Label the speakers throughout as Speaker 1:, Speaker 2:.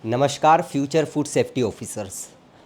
Speaker 1: नमस्कार future food safety officers.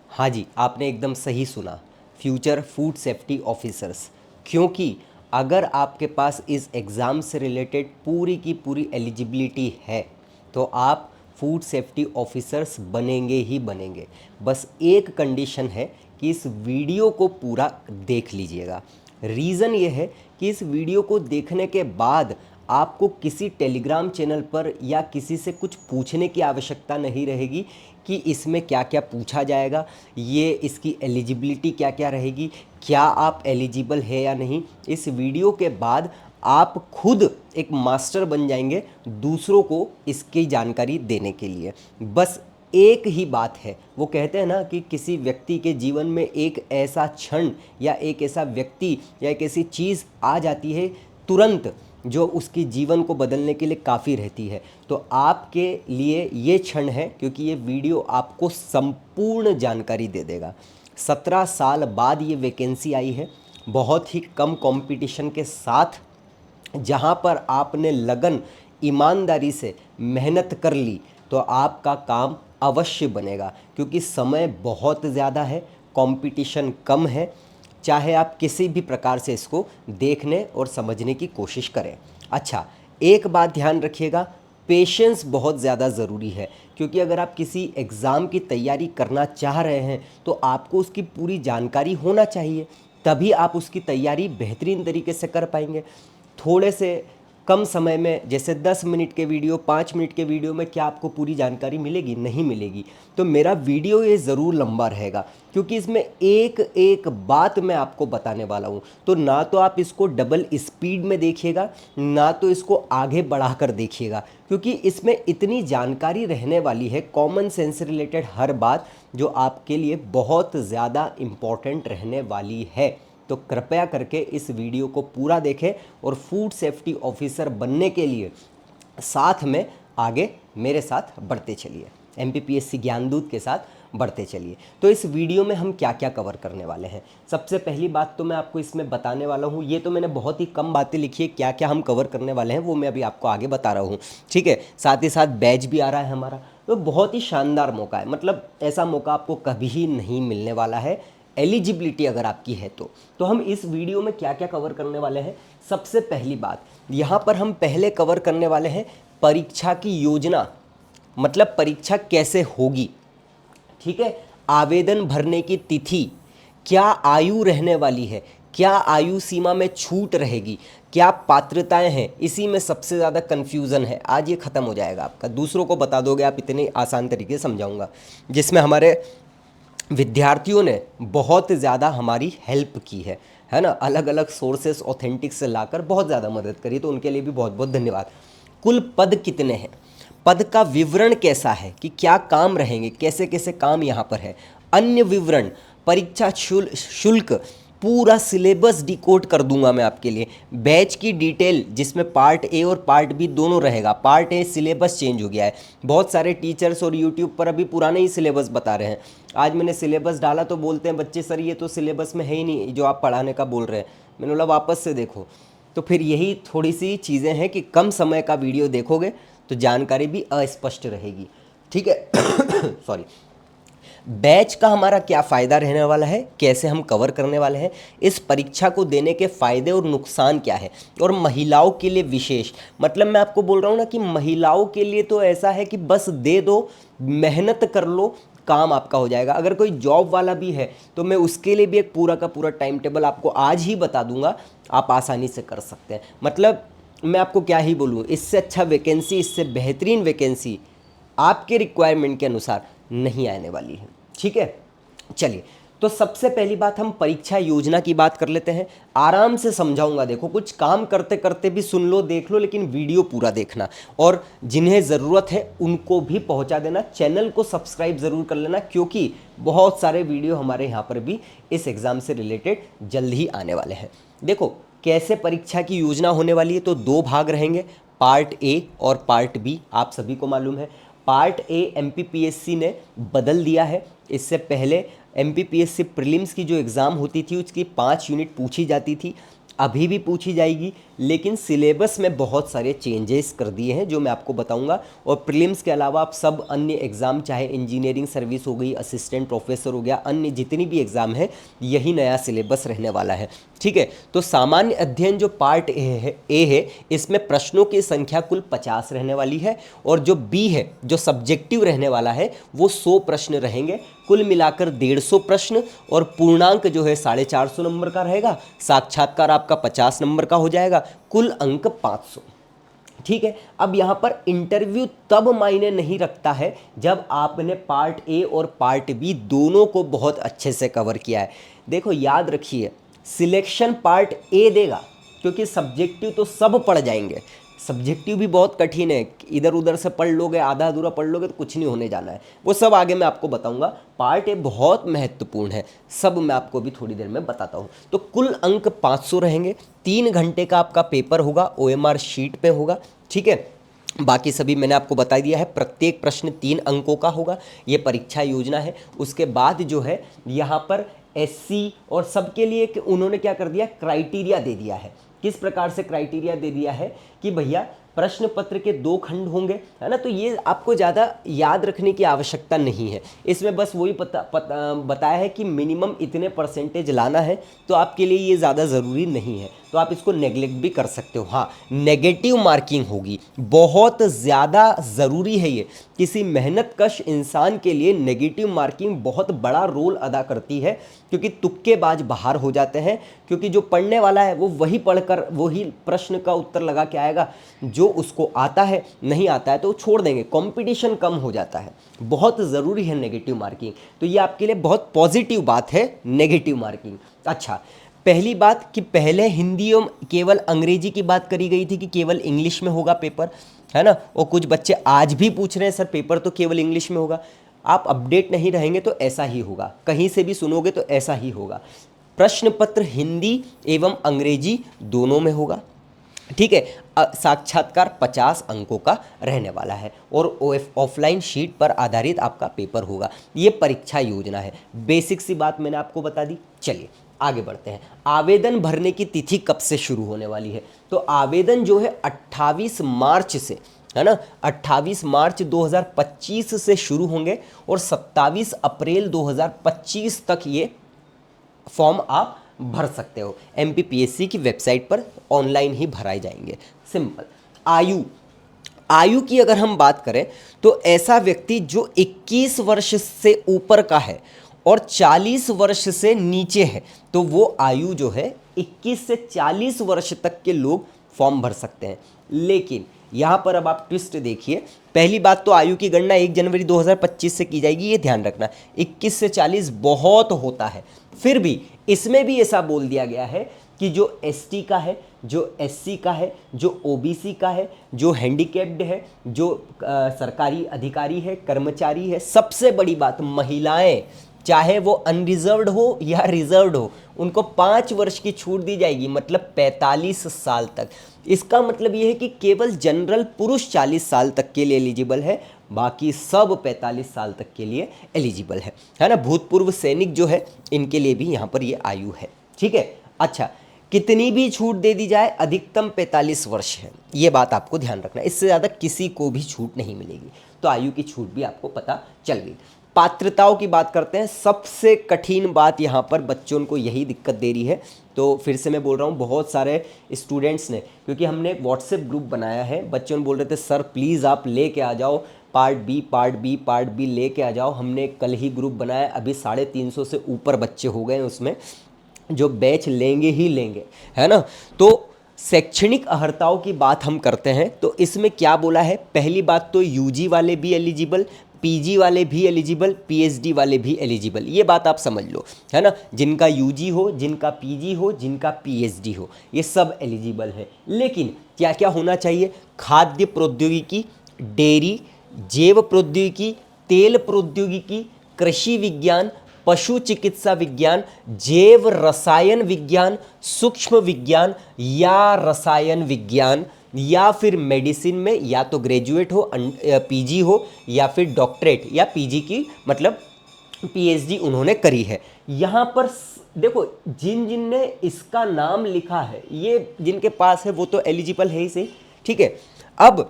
Speaker 1: हाँ जी, आपने एकदम सही सुना, फ्यूचर फूड सेफ्टी ऑफिसर्स। क्योंकि अगर आपके पास इस एग्ज़ाम से रिलेटेड पूरी की पूरी एलिजिबिलिटी है तो आप फूड सेफ्टी ऑफिसर्स बनेंगे ही बनेंगे। बस एक कंडीशन है कि इस वीडियो को पूरा देख लीजिएगा। रीज़न ये है कि इस वीडियो को देखने के बाद आपको किसी टेलीग्राम चैनल पर या किसी से कुछ पूछने की आवश्यकता नहीं रहेगी कि इसमें क्या क्या पूछा जाएगा, ये इसकी एलिजिबिलिटी क्या क्या रहेगी, क्या आप एलिजिबल है या नहीं। इस वीडियो के बाद आप खुद एक मास्टर बन जाएंगे दूसरों को इसकी जानकारी देने के लिए। बस एक ही बात है, वो कहते हैं ना कि किसी व्यक्ति के जीवन में एक ऐसा क्षण या एक ऐसा व्यक्ति या एक ऐसी चीज़ आ जाती है तुरंत जो उसकी जीवन को बदलने के लिए काफ़ी रहती है। तो आपके लिए ये क्षण है, क्योंकि ये वीडियो आपको संपूर्ण जानकारी दे देगा। 17 साल बाद ये वैकेंसी आई है, बहुत ही कम कंपटीशन के साथ, जहाँ पर आपने लगन ईमानदारी से मेहनत कर ली तो आपका काम अवश्य बनेगा। क्योंकि समय बहुत ज़्यादा है, कंपटीशन कम है, चाहे आप किसी भी प्रकार से इसको देखने और समझने की कोशिश करें। अच्छा, एक बात ध्यान रखिएगा, पेशेंस बहुत ज़्यादा ज़रूरी है। क्योंकि अगर आप किसी एग्ज़ाम की तैयारी करना चाह रहे हैं तो आपको उसकी पूरी जानकारी होना चाहिए, तभी आप उसकी तैयारी बेहतरीन तरीके से कर पाएंगे। थोड़े से कम समय में, जैसे 10 मिनट के वीडियो, 5 मिनट के वीडियो में क्या आपको पूरी जानकारी मिलेगी? नहीं मिलेगी। तो मेरा वीडियो ये ज़रूर लंबा रहेगा, क्योंकि इसमें एक एक बात मैं आपको बताने वाला हूँ। तो ना तो आप इसको डबल स्पीड में देखिएगा, ना तो इसको आगे बढ़ाकर देखिएगा, क्योंकि इसमें इतनी जानकारी रहने वाली है, कॉमन सेंस से रिलेटेड हर बात, जो आपके लिए बहुत ज़्यादा इम्पॉर्टेंट रहने वाली है। तो कृपया करके इस वीडियो को पूरा देखें और फूड सेफ्टी ऑफिसर बनने के लिए साथ में आगे मेरे साथ बढ़ते चलिए, MPPSC ज्ञानदूत के साथ बढ़ते चलिए। तो इस वीडियो में हम क्या क्या कवर करने वाले हैं, सबसे पहली बात तो मैं आपको इसमें बताने वाला हूँ, ये तो मैंने बहुत ही कम बातें लिखी है, क्या क्या हम कवर करने वाले हैं वो मैं अभी आपको आगे बता रहा हूँ, ठीक है। साथ ही साथ बैच भी आ रहा है हमारा, तो बहुत ही शानदार मौका है, मतलब ऐसा मौका आपको कभी ही नहीं मिलने वाला है, एलिजिबिलिटी अगर आपकी है तो हम इस वीडियो में क्या क्या कवर करने वाले हैं। सबसे पहली बात, यहाँ पर हम पहले कवर करने वाले हैं परीक्षा की योजना, मतलब परीक्षा कैसे होगी, ठीक है। आवेदन भरने की तिथि, क्या आयु रहने वाली है, क्या आयु सीमा में छूट रहेगी, क्या पात्रताएं हैं, इसी में सबसे ज़्यादा कन्फ्यूज़न है। आज ये ख़त्म हो जाएगा आपका, दूसरों को बता दोगे आप, इतने आसान तरीके से समझाऊंगा, जिसमें हमारे विद्यार्थियों ने बहुत ज़्यादा हमारी हेल्प की है ना, अलग अलग सोर्सेस ऑथेंटिक से लाकर बहुत ज़्यादा मदद करी, तो उनके लिए भी बहुत बहुत धन्यवाद। कुल पद कितने हैं, पद का विवरण कैसा है, कि क्या काम रहेंगे, कैसे कैसे काम यहाँ पर है, अन्य विवरण, परीक्षा शुल्क, पूरा सिलेबस डिकोड कर दूंगा मैं आपके लिए, बैच की डिटेल जिसमें पार्ट ए और पार्ट बी दोनों रहेगा। पार्ट ए सिलेबस चेंज हो गया है, बहुत सारे टीचर्स और यूट्यूब पर अभी पुराने ही सिलेबस बता रहे हैं। आज मैंने सिलेबस डाला तो बोलते हैं बच्चे सर ये तो सिलेबस में है ही नहीं जो आप पढ़ाने का बोल रहे हैं। मैंने बोला वापस से देखो। तो फिर यही थोड़ी सी चीज़ें हैं कि कम समय का वीडियो देखोगे तो जानकारी भी अस्पष्ट रहेगी, ठीक है। सॉरी। बैच का हमारा क्या फ़ायदा रहने वाला है, कैसे हम कवर करने वाले हैं, इस परीक्षा को देने के फ़ायदे और नुकसान क्या है, और महिलाओं के लिए विशेष, मतलब मैं आपको बोल रहा हूँ ना कि महिलाओं के लिए तो ऐसा है कि बस दे दो, मेहनत कर लो, काम आपका हो जाएगा। अगर कोई जॉब वाला भी है तो मैं उसके लिए भी एक पूरा का पूरा टाइम टेबल आपको आज ही बता दूंगा, आप आसानी से कर सकते हैं। मतलब मैं आपको क्या ही बोलूँ, इससे अच्छा वैकेंसी, इससे बेहतरीन वैकेंसी आपके रिक्वायरमेंट के अनुसार नहीं आने वाली है, ठीक है। चलिए, तो सबसे पहली बात हम परीक्षा योजना की बात कर लेते हैं। आराम से समझाऊंगा, देखो कुछ काम करते करते भी सुन लो, देख लो, लेकिन वीडियो पूरा देखना, और जिन्हें ज़रूरत है उनको भी पहुंचा देना। चैनल को सब्सक्राइब ज़रूर कर लेना, क्योंकि बहुत सारे वीडियो हमारे यहाँ पर भी इस एग्ज़ाम से रिलेटेड जल्द ही आने वाले हैं। देखो कैसे परीक्षा की योजना होने वाली है, तो 2 भाग रहेंगे, पार्ट ए और पार्ट बी। आप सभी को मालूम है पार्ट ए MPPSC ने बदल दिया है। इससे पहले MPPSC प्रीलिम्स की जो एग्ज़ाम होती थी उसकी 5 यूनिट पूछी जाती थी, अभी भी पूछी जाएगी, लेकिन सिलेबस में बहुत सारे चेंजेस कर दिए हैं जो मैं आपको बताऊंगा। और प्रीलिम्स के अलावा आप सब अन्य एग्ज़ाम, चाहे इंजीनियरिंग सर्विस हो गई, असिस्टेंट प्रोफेसर हो गया, अन्य जितनी भी एग्ज़ाम है, यही नया सिलेबस रहने वाला है। ठीक है, तो सामान्य अध्ययन जो पार्ट ए है इसमें प्रश्नों की संख्या कुल 50 रहने वाली है, और जो बी है जो सब्जेक्टिव रहने वाला है वो 100 प्रश्न रहेंगे। कुल मिलाकर 150 प्रश्न, और पूर्णांक जो है 450 नंबर का रहेगा। साक्षात्कार आपका 50 नंबर का हो जाएगा। कुल अंक 500। ठीक है, अब यहाँ पर इंटरव्यू तब मायने नहीं रखता है जब आपने पार्ट ए और पार्ट बी दोनों को बहुत अच्छे से कवर किया है। देखो याद रखिए, सिलेक्शन पार्ट ए देगा, क्योंकि सब्जेक्टिव तो सब पढ़ जाएंगे। सब्जेक्टिव भी बहुत कठिन है, इधर उधर से पढ़ लोगे, आधा अधूरा पढ़ लोगे तो कुछ नहीं होने जाना है, वो सब आगे मैं आपको बताऊंगा। पार्ट ए बहुत महत्वपूर्ण है, सब मैं आपको भी थोड़ी देर में बताता हूँ। तो कुल अंक 500 रहेंगे। 3 घंटे का आपका पेपर होगा, OMR शीट पे होगा। ठीक है, बाकी सभी मैंने आपको बता दिया है। प्रत्येक प्रश्न 3 अंकों का होगा। ये परीक्षा योजना है। उसके बाद जो है यहाँ पर SC और सबके लिए उन्होंने क्या कर दिया, क्राइटेरिया दे दिया है। किस प्रकार से क्राइटेरिया दे दिया है कि भैया प्रश्न पत्र के 2 खंड होंगे, है ना। तो ये आपको ज़्यादा याद रखने की आवश्यकता नहीं है। इसमें बस वही बताया है कि मिनिमम इतने परसेंटेज लाना है, तो आपके लिए ये ज़्यादा ज़रूरी नहीं है, तो आप इसको नेगलेक्ट भी कर सकते हो। हाँ, नेगेटिव मार्किंग होगी, बहुत ज़्यादा ज़रूरी है ये। किसी मेहनतकश इंसान के लिए नेगेटिव मार्किंग बहुत बड़ा रोल अदा करती है, क्योंकि तुक्केबाज बाहर हो जाते हैं। क्योंकि जो पढ़ने वाला है वो वही पढ़कर वही प्रश्न का उत्तर लगा के आएगा, जो उसको आता है, नहीं आता है तो छोड़ देंगे, कंपटीशन कम हो जाता है। बहुत ज़रूरी है नेगेटिव मार्किंग, तो ये आपके लिए बहुत पॉजिटिव बात है नेगेटिव मार्किंग। अच्छा, पहली बात कि पहले हिंदी और केवल अंग्रेजी की बात करी गई थी कि केवल इंग्लिश में होगा पेपर, है ना। और कुछ बच्चे आज भी पूछ रहे हैं सर पेपर तो केवल इंग्लिश में होगा। आप अपडेट नहीं रहेंगे तो ऐसा ही होगा, कहीं से भी सुनोगे तो ऐसा ही होगा। प्रश्न पत्र हिंदी एवं अंग्रेजी दोनों में होगा। ठीक है, साक्षात्कार 50 अंकों का रहने वाला है, और ऑफलाइन शीट पर आधारित आपका पेपर होगा। ये परीक्षा योजना है। बेसिक सी बात मैंने आपको बता दी। चलिए आगे बढ़ते हैं। आवेदन भरने की तिथि कब से शुरू होने वाली है? तो आवेदन जो है 28 मार्च से, है ना, 28 मार्च 2025 से शुरू होंगे, और 27 अप्रैल 2025 तक ये फॉर्म आप भर सकते हो। MPPSC की वेबसाइट पर ऑनलाइन ही भराए जाएंगे। सिंपल। आयु की अगर हम बात करें तो ऐसा व्यक्ति जो 21 वर्ष से ऊपर का है और 40 वर्ष से नीचे है, तो वो आयु जो है 21 से 40 वर्ष तक के लोग फॉर्म भर सकते हैं। लेकिन यहाँ पर अब आप ट्विस्ट देखिए। पहली बात तो आयु की गणना 1 जनवरी 2025 से की जाएगी, ये ध्यान रखना। 21 से 40 बहुत होता है, फिर भी इसमें भी ऐसा बोल दिया गया है कि जो ST का है, जो SC का है, जो OBC का है, जो हैंडीकैप्ड है, जो सरकारी अधिकारी है, कर्मचारी है, सबसे बड़ी बात महिलाएं, चाहे वो अनरिजर्व्ड हो या रिजर्व्ड हो, उनको 5 वर्ष की छूट दी जाएगी, मतलब 45 साल तक। इसका मतलब ये है कि केवल जनरल पुरुष 40 साल तक के लिए एलिजिबल है, बाकी सब 45 साल तक के लिए एलिजिबल है ना। भूतपूर्व सैनिक जो है इनके लिए भी यहाँ पर ये आयु है। ठीक है। अच्छा, कितनी भी छूट दे दी जाए, अधिकतम 45 वर्ष है, ये बात आपको ध्यान रखना। इससे ज़्यादा किसी को भी छूट नहीं मिलेगी। तो आयु की छूट भी आपको पता चल गई। पात्रताओं की बात करते हैं। सबसे कठिन बात यहाँ पर बच्चों को यही दिक्कत दे रही है। तो फिर से मैं बोल रहा हूँ, बहुत सारे स्टूडेंट्स ने, क्योंकि हमने एक व्हाट्सएप ग्रुप बनाया है, बच्चों बोल रहे थे सर प्लीज़ आप लेके आ जाओ पार्ट बी लेके आ जाओ। हमने कल ही ग्रुप बनाया, अभी 350 से ऊपर बच्चे हो गए हैं उसमें, जो बैच लेंगे ही लेंगे, है ना। तो शैक्षणिक अर्हताओं की बात हम करते हैं, तो इसमें क्या बोला है? पहली बात तो UG वाले भी एलिजिबल, PG वाले भी एलिजिबल, PhD वाले भी एलिजिबल। ये बात आप समझ लो, है ना। जिनका UG हो, जिनका PG हो, जिनका PhD हो, ये सब एलिजिबल है। लेकिन क्या क्या होना चाहिए? खाद्य प्रौद्योगिकी, डेयरी, जैव प्रौद्योगिकी, तेल प्रौद्योगिकी, कृषि विज्ञान, पशु चिकित्सा विज्ञान, जैव रसायन विज्ञान, सूक्ष्म विज्ञान या रसायन विज्ञान, या फिर मेडिसिन में या तो ग्रेजुएट हो, PG हो, या फिर डॉक्टरेट या PG की मतलब पीएचडी उन्होंने करी है। यहाँ पर देखो जिन जिन ने इसका नाम लिखा है, ये जिनके पास है वो तो एलिजिबल है ही सही, ठीक है। अब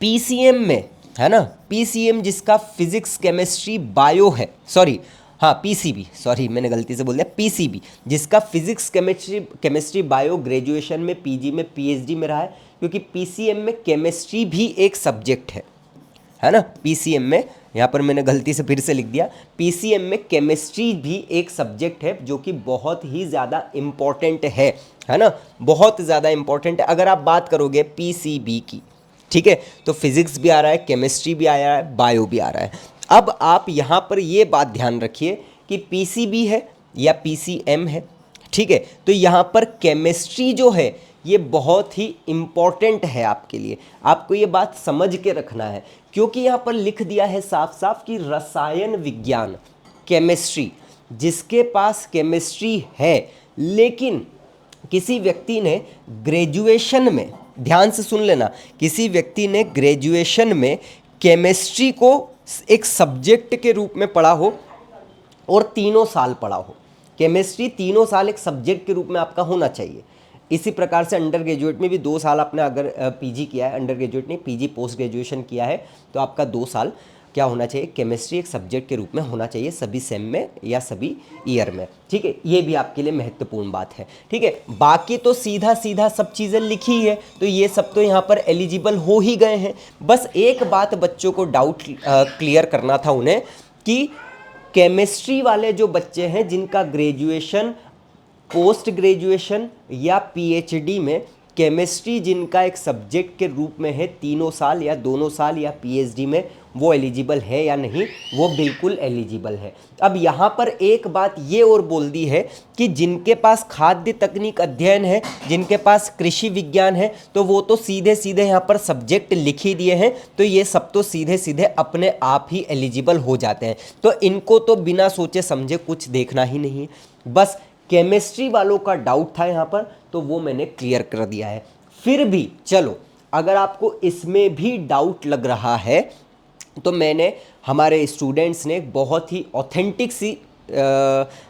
Speaker 1: पीसीएम में है ना, पीसीएम जिसका फिजिक्स केमिस्ट्री बायो है, सॉरी हाँ पीसीबी, सॉरी मैंने गलती से बोल दिया, पीसीबी जिसका फिजिक्स केमिस्ट्री बायो ग्रेजुएशन में, पीजी में, पीएचडी में रहा है, क्योंकि पीसीएम में केमिस्ट्री भी एक सब्जेक्ट है ना। पीसीएम में, यहाँ पर मैंने गलती से फिर से लिख दिया, पीसीएम में केमिस्ट्री भी एक सब्जेक्ट है जो कि बहुत ही ज़्यादा इम्पॉर्टेंट है ना, बहुत ज़्यादा इम्पॉर्टेंट है। अगर आप बात करोगे पीसीबी की, ठीक है, तो फिजिक्स भी आ रहा है, केमिस्ट्री भी आ रहा है, बायो भी आ रहा है। अब आप यहाँ पर ये बात ध्यान रखिए कि पीसीबी है या पीसीएम है, ठीक है, तो यहाँ पर केमिस्ट्री जो है ये बहुत ही इम्पॉर्टेंट है आपके लिए, आपको ये बात समझ के रखना है, क्योंकि यहाँ पर लिख दिया है साफ साफ कि रसायन विज्ञान केमिस्ट्री, जिसके पास केमिस्ट्री है लेकिन किसी व्यक्ति ने ग्रेजुएशन में, ध्यान से सुन लेना, किसी व्यक्ति ने ग्रेजुएशन में केमिस्ट्री को एक सब्जेक्ट के रूप में पढ़ा हो और 3 साल पढ़ा हो, केमिस्ट्री 3 साल एक सब्जेक्ट के रूप में आपका होना चाहिए। इसी प्रकार से अंडर ग्रेजुएट में भी 2 साल आपने अगर पीजी किया है, अंडर ग्रेजुएट नहीं पीजी पोस्ट ग्रेजुएशन किया है, तो आपका 2 साल क्या होना चाहिए, केमिस्ट्री एक सब्जेक्ट के रूप में होना चाहिए सभी सेम में या सभी ईयर में, ठीक है। ये भी आपके लिए महत्वपूर्ण बात है, ठीक है। बाकी तो सीधा सीधा सब चीज़ें लिखी है, तो ये सब तो यहाँ पर एलिजिबल हो ही गए हैं। बस एक बात बच्चों को डाउट क्लियर करना था उन्हें कि केमिस्ट्री वाले जो बच्चे हैं जिनका ग्रेजुएशन, पोस्ट ग्रेजुएशन या पीएचडी में केमिस्ट्री जिनका एक सब्जेक्ट के रूप में है 3 साल या 2 साल या पीएचडी में, वो एलिजिबल है या नहीं, वो बिल्कुल एलिजिबल है। अब यहाँ पर एक बात ये और बोल दी है कि जिनके पास खाद्य तकनीक अध्ययन है, जिनके पास कृषि विज्ञान है, तो वो तो सीधे सीधे यहाँ पर सब्जेक्ट लिख ही दिए हैं, तो ये सब तो सीधे सीधे अपने आप ही एलिजिबल हो जाते हैं, तो इनको तो बिना सोचे समझे कुछ देखना ही नहीं है। बस केमिस्ट्री वालों का डाउट था यहाँ पर, तो वो मैंने क्लियर कर दिया है। फिर भी चलो, अगर आपको इसमें भी डाउट लग रहा है तो मैंने, हमारे स्टूडेंट्स ने बहुत ही ऑथेंटिक सी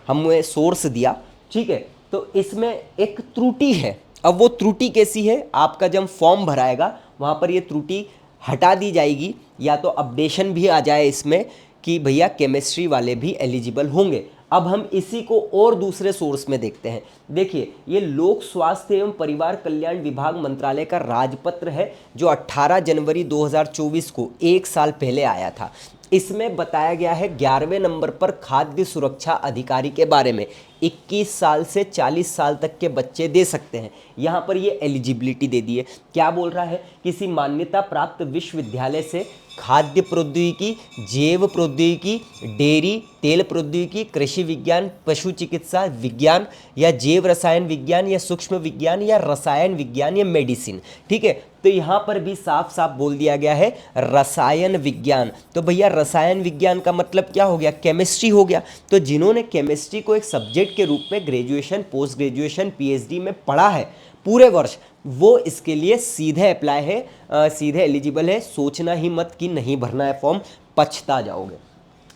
Speaker 1: हमें सोर्स दिया, ठीक है। तो इसमें एक त्रुटि है, अब वो त्रुटि कैसी है, आपका जब फॉर्म भराएगा वहाँ पर ये त्रुटि हटा दी जाएगी, या तो अपडेशन भी आ जाए इसमें कि भैया केमिस्ट्री वाले भी एलिजिबल होंगे। अब हम इसी को और दूसरे सोर्स में देखते हैं। देखिए, ये लोक स्वास्थ्य एवं परिवार कल्याण विभाग मंत्रालय का राजपत्र है जो 18 जनवरी 2024 को 1 साल पहले आया था। इसमें बताया गया है 11वें नंबर पर खाद्य सुरक्षा अधिकारी के बारे में, 21 साल से 40 साल तक के बच्चे दे सकते हैं। यहाँ पर ये एलिजिबिलिटी दे दी है। क्या बोल रहा है, किसी मान्यता प्राप्त विश्वविद्यालय से खाद्य प्रौद्योगिकी, जैव प्रौद्योगिकी, डेयरी, तेल प्रौद्योगिकी, कृषि विज्ञान, पशु चिकित्सा विज्ञान या जैव रसायन विज्ञान या सूक्ष्म विज्ञान या रसायन विज्ञान या मेडिसिन, ठीक है। तो यहाँ पर भी साफ साफ बोल दिया गया है रसायन विज्ञान। तो भैया रसायन विज्ञान का मतलब क्या हो गया, केमिस्ट्री हो गया। तो जिन्होंने केमिस्ट्री को एक सब्जेक्ट के रूप में ग्रेजुएशन, पोस्ट ग्रेजुएशन, पीएचडी में पढ़ा है पूरे वर्ष, वो इसके लिए सीधे अप्लाई है, सीधे एलिजिबल है। सोचना ही मत कि नहीं भरना है फॉर्म, पछता जाओगे,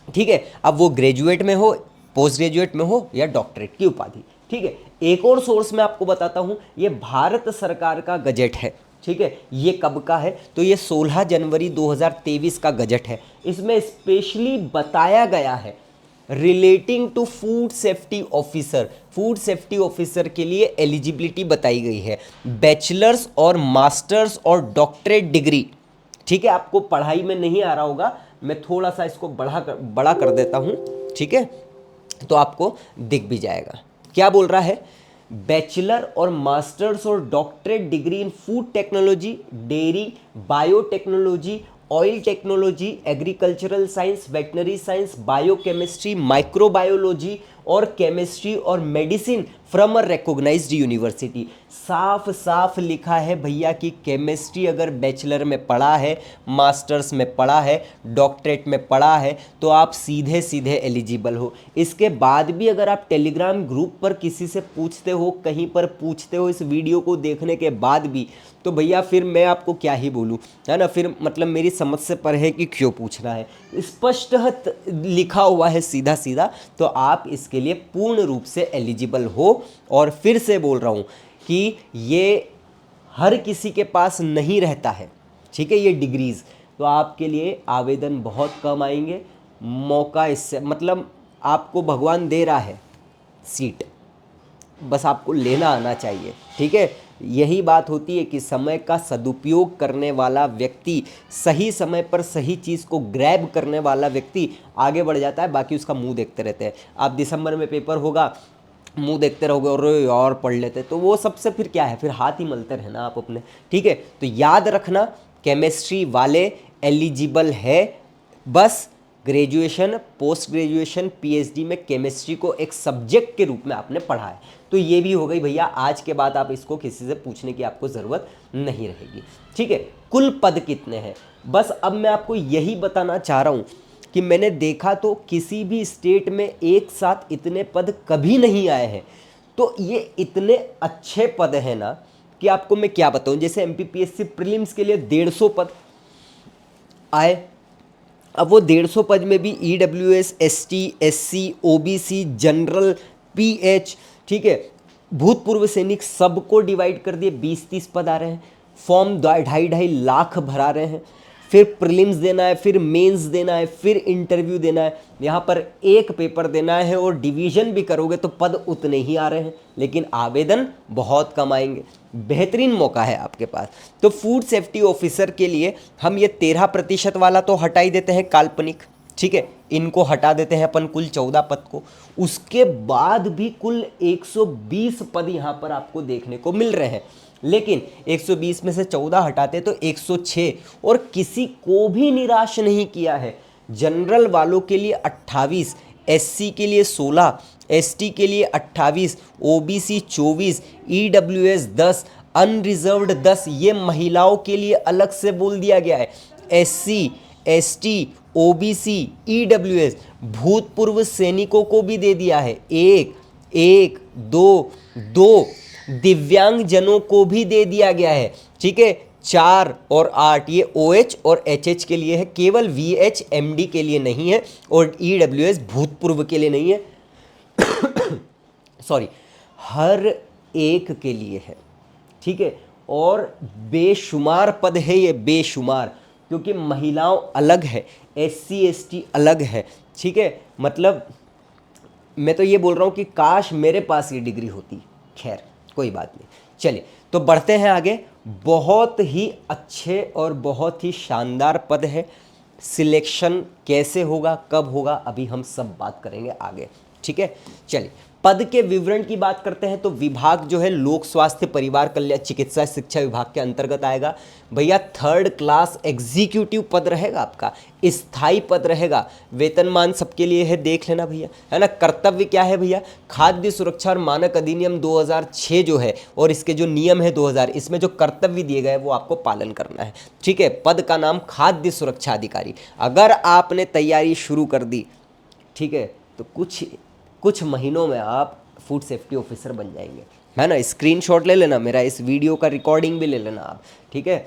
Speaker 1: ठीक है। अब वो ग्रेजुएट में हो, पोस्ट ग्रेजुएट में हो या डॉक्टरेट की उपाधि, ठीक है। एक और सोर्स मैं आपको बताता हूँ, ये भारत सरकार का गजट है, ठीक है। ये कब का है, तो ये 16 जनवरी 2023 का गजट है। इसमें स्पेशली बताया गया है relating to food safety officer, food safety officer के लिए एलिजिबिलिटी बताई गई है, बैचलर्स और मास्टर्स और डॉक्टरेट डिग्री, ठीक है। आपको पढ़ाई में नहीं आ रहा होगा, मैं थोड़ा सा इसको बड़ा कर देता हूँ, ठीक है, तो आपको दिख भी जाएगा। क्या बोल रहा है, बैचलर और मास्टर्स और doctorate degree in food technology, dairy, biotechnology, oil technology, agricultural science, veterinary science, biochemistry, microbiology और केमिस्ट्री और medicine from a recognised university. साफ साफ लिखा है भैया कि केमिस्ट्री अगर बैचलर में पढ़ा है, मास्टर्स में पढ़ा है, डॉक्टरेट में पढ़ा है तो आप सीधे सीधे एलिजिबल हो। इसके बाद भी अगर आप टेलीग्राम ग्रुप पर किसी से पूछते हो, कहीं पर पूछते हो इस वीडियो को देखने के बाद भी, तो भैया फिर मैं आपको क्या ही बोलूँ, है ना। फिर मतलब मेरी समझ से पर है कि क्यों पूछना है। स्पष्ट लिखा हुआ है सीधा सीधा, तो आप इसके लिए पूर्ण रूप से एलिजिबल हो। और फिर से बोल रहा हूँ कि ये हर किसी के पास नहीं रहता है, ठीक है, ये डिग्रीज़। तो आपके लिए आवेदन बहुत कम आएंगे। मौका इससे मतलब आपको भगवान दे रहा है सीट, बस आपको लेना आना चाहिए, ठीक है। यही बात होती है कि समय का सदुपयोग करने वाला व्यक्ति, सही समय पर सही चीज़ को ग्रैब करने वाला व्यक्ति आगे बढ़ जाता है, बाकी उसका मुंह देखते रहते हैं। आप दिसंबर में पेपर होगा, मुंह देखते रहोगे और यार पढ़ लेते, तो वो सबसे फिर क्या है, फिर हाथ ही मलते रहना आप अपने, ठीक है। तो याद रखना केमिस्ट्री वाले एलिजिबल है, बस ग्रेजुएशन, पोस्ट ग्रेजुएशन, पीएचडी में केमिस्ट्री को एक सब्जेक्ट के रूप में आपने पढ़ा है। तो ये भी हो गई भैया, आज के बाद आप इसको किसी से पूछने की आपको ज़रूरत नहीं रहेगी, ठीक है। कुल पद कितने हैं, बस अब मैं आपको यही बताना चाह रहा हूँ कि मैंने देखा तो किसी भी स्टेट में एक साथ इतने पद कभी नहीं आए हैं। तो ये इतने अच्छे पद हैं ना कि आपको मैं क्या बताऊँ। जैसे एमपीपीएससी प्रीलिम्स के लिए 150 पद आए। अब वो 150 पद में भी EWS, ST, SC, OBC, general, pH, ठीक है, भूतपूर्व सैनिक, सबको डिवाइड कर दिए, 20-30 पद आ रहे हैं। फॉर्म 2.5 लाख भरा रहे हैं, फिर प्रीलिम्स देना है, फिर मेंस देना है, फिर इंटरव्यू देना है, यहाँ पर एक पेपर देना है और डिवीजन भी करोगे तो पद उतने ही आ रहे हैं, लेकिन आवेदन बहुत कम आएंगे। बेहतरीन मौका है आपके पास। तो फूड सेफ्टी ऑफिसर के लिए हम ये 13% वाला तो हटा ही देते हैं, काल्पनिक, ठीक है, इनको हटा देते हैं अपन कुल 14 पद को। उसके बाद भी कुल 120 पद यहाँ पर आपको देखने को मिल रहे हैं, लेकिन 120 में से 14 हटाते तो 106, और किसी को भी निराश नहीं किया है। जनरल वालों के लिए 28, एससी के लिए 16, एसटी के लिए 28, ओबीसी 24, ईडब्ल्यूएस 10, अनरिजर्व्ड 10, ये महिलाओं के लिए अलग से बोल दिया गया है। एससी, एसटी, ओबीसी, ईडब्ल्यूएस, भूतपूर्व सैनिकों को भी दे दिया है, 1, 1, 2, 2, दिव्यांग जनों को भी दे दिया गया है, ठीक है। 4 और 8 ये OH और HH के लिए है, केवल VH MD के लिए नहीं है, और EWS भूतपूर्व के लिए नहीं है सॉरी, हर एक के लिए है, ठीक है। और बेशुमार पद है ये, बेशुमार, क्योंकि महिलाओं अलग है, SC ST अलग है, ठीक है। मतलब मैं तो ये बोल रहा हूँ कि काश मेरे पास ये डिग्री होती। खैर कोई बात नहीं, चलिए तो बढ़ते हैं आगे। बहुत ही अच्छे और बहुत ही शानदार पद है। सिलेक्शन कैसे होगा, कब होगा, अभी हम सब बात करेंगे आगे, ठीक है। चलिए पद के विवरण की बात करते हैं। तो विभाग जो है लोक स्वास्थ्य परिवार कल्याण चिकित्सा शिक्षा विभाग के अंतर्गत आएगा। भैया 3rd क्लास एग्जीक्यूटिव पद रहेगा आपका, स्थायी पद रहेगा, वेतनमान सबके लिए है, देख लेना भैया, है ना। कर्तव्य क्या है भैया, खाद्य सुरक्षा और मानक अधिनियम 2006 जो है और इसके जो नियम है 2000, इसमें जो कर्तव्य दिए गए वो आपको पालन करना है, ठीक है। पद का नाम खाद्य सुरक्षा अधिकारी। अगर आपने तैयारी शुरू कर दी, ठीक है, तो कुछ महीनों में आप फूड सेफ्टी ऑफिसर बन जाएंगे, है ना। स्क्रीनशॉट ले लेना मेरा, इस वीडियो का रिकॉर्डिंग भी ले लेना आप, ठीक है।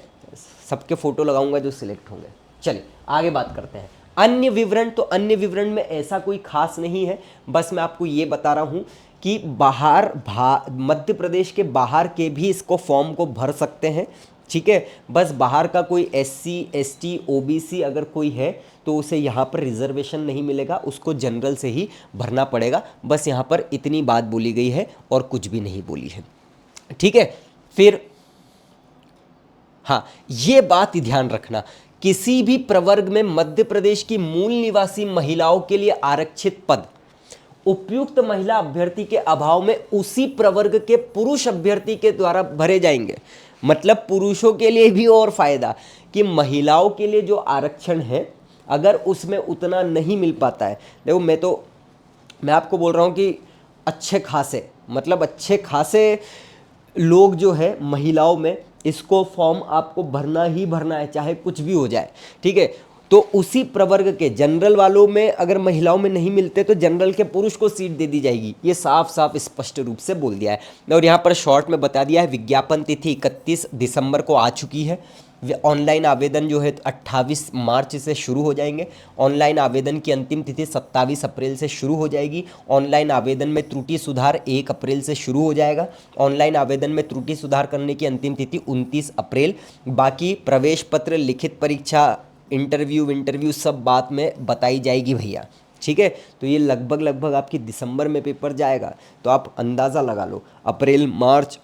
Speaker 1: सबके फोटो लगाऊंगा जो सिलेक्ट होंगे। चलिए आगे बात करते हैं। अन्य विवरण, तो अन्य विवरण में ऐसा कोई खास नहीं है, बस मैं आपको ये बता रहा हूँ कि मध्य प्रदेश के बाहर के भी इसको फॉर्म को भर सकते हैं, ठीक है। बस बाहर का कोई SC ST OBC अगर कोई है तो उसे यहाँ पर रिजर्वेशन नहीं मिलेगा, उसको जनरल से ही भरना पड़ेगा। बस यहाँ पर इतनी बात बोली गई है और कुछ भी नहीं बोली है, ठीक है। फिर हाँ, ये बात ध्यान रखना, किसी भी प्रवर्ग में मध्य प्रदेश की मूल निवासी महिलाओं के लिए आरक्षित पद उपयुक्त महिला अभ्यर्थी के अभाव में उसी प्रवर्ग के पुरुष अभ्यर्थी के द्वारा भरे जाएंगे। मतलब पुरुषों के लिए भी और फायदा कि महिलाओं के लिए जो आरक्षण है, अगर उसमें उतना नहीं मिल पाता है, देखो मैं तो मैं आपको बोल रहा हूँ कि अच्छे खासे, मतलब अच्छे खासे लोग जो है महिलाओं में इसको फॉर्म आपको भरना ही भरना है, चाहे कुछ भी हो जाए, ठीक है। तो उसी प्रवर्ग के जनरल वालों में अगर महिलाओं में नहीं मिलते तो जनरल के पुरुष को सीट दे दी जाएगी, ये साफ साफ स्पष्ट रूप से बोल दिया है। और यहाँ पर शॉर्ट में बता दिया है, विज्ञापन तिथि 31 दिसंबर को आ चुकी है। ऑनलाइन आवेदन जो है 28 मार्च से शुरू हो जाएंगे। ऑनलाइन आवेदन की अंतिम तिथि 27 अप्रैल से शुरू हो जाएगी। ऑनलाइन आवेदन में त्रुटि सुधार 1 अप्रैल से शुरू हो जाएगा। ऑनलाइन आवेदन में त्रुटि सुधार करने की अंतिम तिथि 29 अप्रैल। बाकी प्रवेश पत्र, लिखित परीक्षा, इंटरव्यू सब बात में बताई जाएगी भैया, ठीक है। तो ये लगभग आपकी दिसंबर में पेपर जाएगा, तो आप अंदाज़ा लगा लो अप्रैल मार्च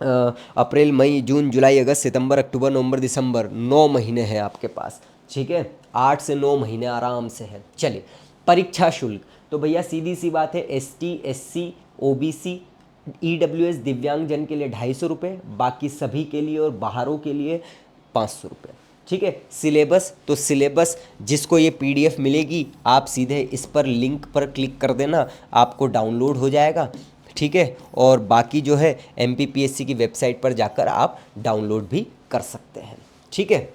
Speaker 1: अप्रैल मई जून जुलाई अगस्त सितंबर अक्टूबर नवंबर दिसंबर 9 महीने हैं आपके पास, ठीक है। 8 से 9 महीने आराम से है। चलिए, परीक्षा शुल्क तो भैया सीधी सी बात है, ST SC OBC EWS दिव्यांगजन के लिए 250 रुपये, बाकी सभी के लिए और बाहरों के लिए 500 रुपये, ठीक है। सिलेबस तो सिलेबस जिसको ये PDF मिलेगी, आप सीधे इस पर लिंक पर क्लिक कर देना, आपको डाउनलोड हो जाएगा, ठीक है। और बाकी जो है MPPSC की वेबसाइट पर जाकर आप डाउनलोड भी कर सकते हैं, ठीक है।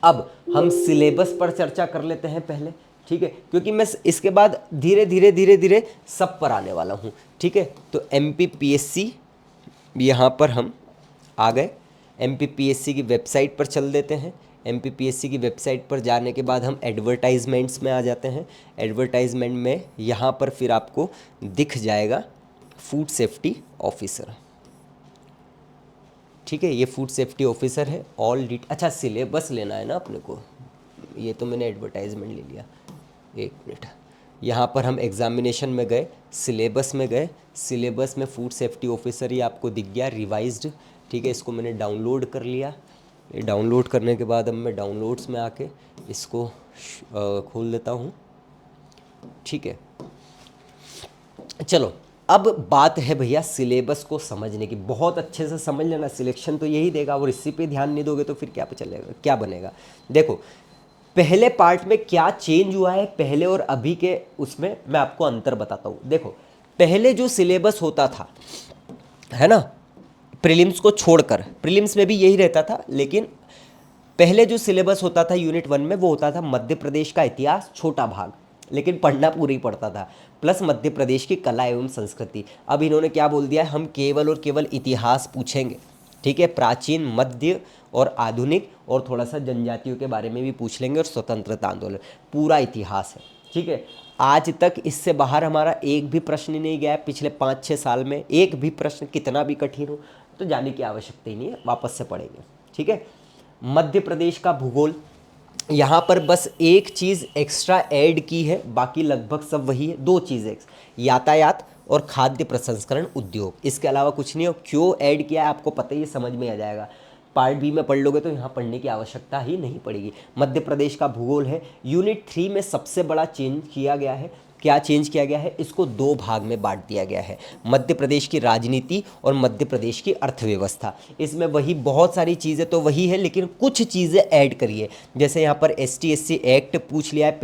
Speaker 1: अब हम सिलेबस पर चर्चा कर लेते हैं पहले, ठीक है, क्योंकि मैं इसके बाद धीरे धीरे सब पर आने वाला हूँ, ठीक है। तो MPPSC यहाँ पर हम आ गए, MPPSC की वेबसाइट पर चल देते हैं। MPPSC की वेबसाइट पर जाने के बाद हम एडवर्टाइजमेंट्स में आ जाते हैं। एडवर्टाइजमेंट में यहाँ पर फिर आपको दिख जाएगा फूड सेफ्टी ऑफिसर, ठीक है। ये फूड सेफ्टी ऑफिसर है। अच्छा, सिलेबस लेना है ना अपने को, ये तो मैंने एडवर्टाइजमेंट ले लिया, एक मिनट। यहाँ पर हम एग्जामिनेशन में गए, सिलेबस में गए, सिलेबस में फूड सेफ्टी ऑफिसर ही आपको दिख गया रिवाइज्ड, ठीक है। इसको मैंने डाउनलोड कर लिया। ये डाउनलोड करने के बाद अब मैं डाउनलोड्स में आके इसको खोल देता हूँ, ठीक है। चलो, अब बात है भैया सिलेबस को समझने की। बहुत अच्छे से समझ लेना, सिलेक्शन तो यही देगा, और इसी पे ध्यान नहीं दोगे तो फिर क्या चलेगा, क्या बनेगा। देखो, पहले पार्ट में क्या चेंज हुआ है पहले और अभी के, उसमें मैं आपको अंतर बताता हूँ। देखो, पहले जो सिलेबस होता था, है ना, प्रीलिम्स को छोड़कर, प्रीलिम्स में भी यही रहता था, लेकिन पहले जो सिलेबस होता था यूनिट 1 में वो होता था मध्य प्रदेश का इतिहास छोटा भाग, लेकिन पढ़ना पूरी पड़ता था, प्लस मध्य प्रदेश की कला एवं संस्कृति। अब इन्होंने क्या बोल दिया है, हम केवल और केवल इतिहास पूछेंगे, ठीक है। प्राचीन, मध्य और आधुनिक, और थोड़ा सा जनजातियों के बारे में भी पूछ लेंगे, और स्वतंत्रता आंदोलन, पूरा इतिहास है, ठीक है। आज तक इससे बाहर हमारा एक भी प्रश्न नहीं गया है पिछले 5-6 साल में, एक भी प्रश्न, कितना भी कठिन हो तो जाने की आवश्यकता ही नहीं है, वापस से पढ़ेंगे, ठीक है। मध्य प्रदेश का भूगोल, यहाँ पर बस एक चीज़ एक्स्ट्रा ऐड की है, बाकी लगभग सब वही है। 2 चीज़ें, यातायात और खाद्य प्रसंस्करण उद्योग, इसके अलावा कुछ नहीं हो। क्यों ऐड किया है आपको पता ही, समझ में आ जाएगा। पार्ट बी में पढ़ लोगे तो यहाँ पढ़ने की आवश्यकता ही नहीं पड़ेगी। मध्य प्रदेश का भूगोल है। यूनिट 3 में सबसे बड़ा चेंज किया गया है। क्या चेंज किया गया है, इसको 2 भाग में बांट दिया गया है, मध्य प्रदेश की राजनीति और मध्य प्रदेश की अर्थव्यवस्था। इसमें वही बहुत सारी चीज़ें तो वही है, लेकिन कुछ चीज़ें ऐड करिए, जैसे यहाँ पर ST SC एक्ट पूछ लिया है,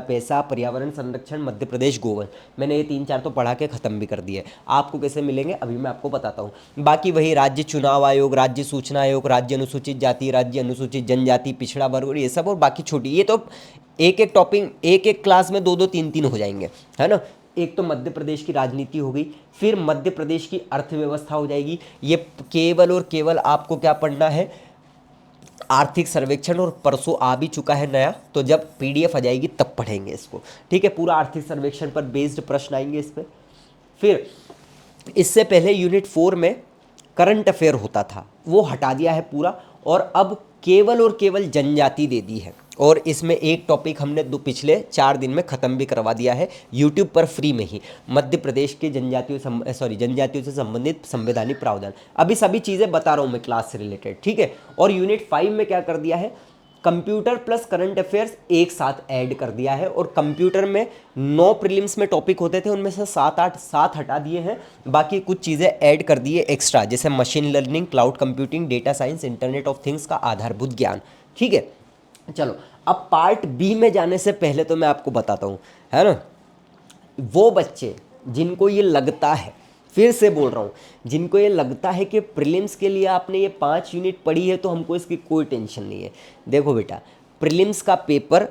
Speaker 1: पैसा पर्यावरण संरक्षण मध्य प्रदेश गोवन, मैंने ये 3-4 तो पढ़ा के ख़त्म भी कर दिए। आपको कैसे मिलेंगे अभी मैं आपको बताता हूँ। बाकी वही राज्य चुनाव आयोग, राज्य सूचना आयोग, राज्य अनुसूचित जाति, राज्य अनुसूचित जनजाति, पिछड़ा वर्ग और ये सब, और बाकी छोटी, ये तो एक एक टॉपिक एक एक क्लास में 2-2 3-3 हो जाएंगे, है ना। एक तो मध्य प्रदेश की राजनीति हो गई, फिर मध्य प्रदेश की अर्थव्यवस्था हो जाएगी। ये केवल और केवल आपको क्या पढ़ना है, आर्थिक सर्वेक्षण, और परसों आ भी चुका है नया, तो जब PDF आ जाएगी तब पढ़ेंगे इसको, ठीक है। पूरा आर्थिक सर्वेक्षण पर बेस्ड प्रश्न आएंगे इस पर। फिर इससे पहले यूनिट 4 में करंट अफेयर होता था, वो हटा दिया है पूरा, और अब केवल और केवल जनजाति दे दी है। और इसमें एक टॉपिक हमने पिछले 4 दिन में ख़त्म भी करवा दिया है यूट्यूब पर फ्री में ही, मध्य प्रदेश के जनजातियों से संबंधित संवैधानिक प्रावधान। अभी सभी चीज़ें बता रहा हूँ मैं क्लास से रिलेटेड, ठीक है। और यूनिट 5 में क्या कर दिया है, कंप्यूटर प्लस करंट अफेयर्स एक साथ ऐड कर दिया है। और कंप्यूटर में 9 प्रीलिम्स में टॉपिक होते थे, उनमें से 7 हटा दिए हैं, बाकी कुछ चीज़ें ऐड कर दिए एक्स्ट्रा, जैसे machine learning, cloud computing, data science, internet of things का आधारभूत ज्ञान, ठीक है। चलो, अब पार्ट बी में जाने से पहले तो मैं आपको बताता हूँ, है ना, वो बच्चे जिनको ये लगता है, फिर से बोल रहा हूँ, जिनको ये लगता है कि प्रीलिम्स के लिए आपने ये 5 यूनिट पढ़ी है तो हमको इसकी कोई टेंशन नहीं है। देखो बेटा, प्रीलिम्स का पेपर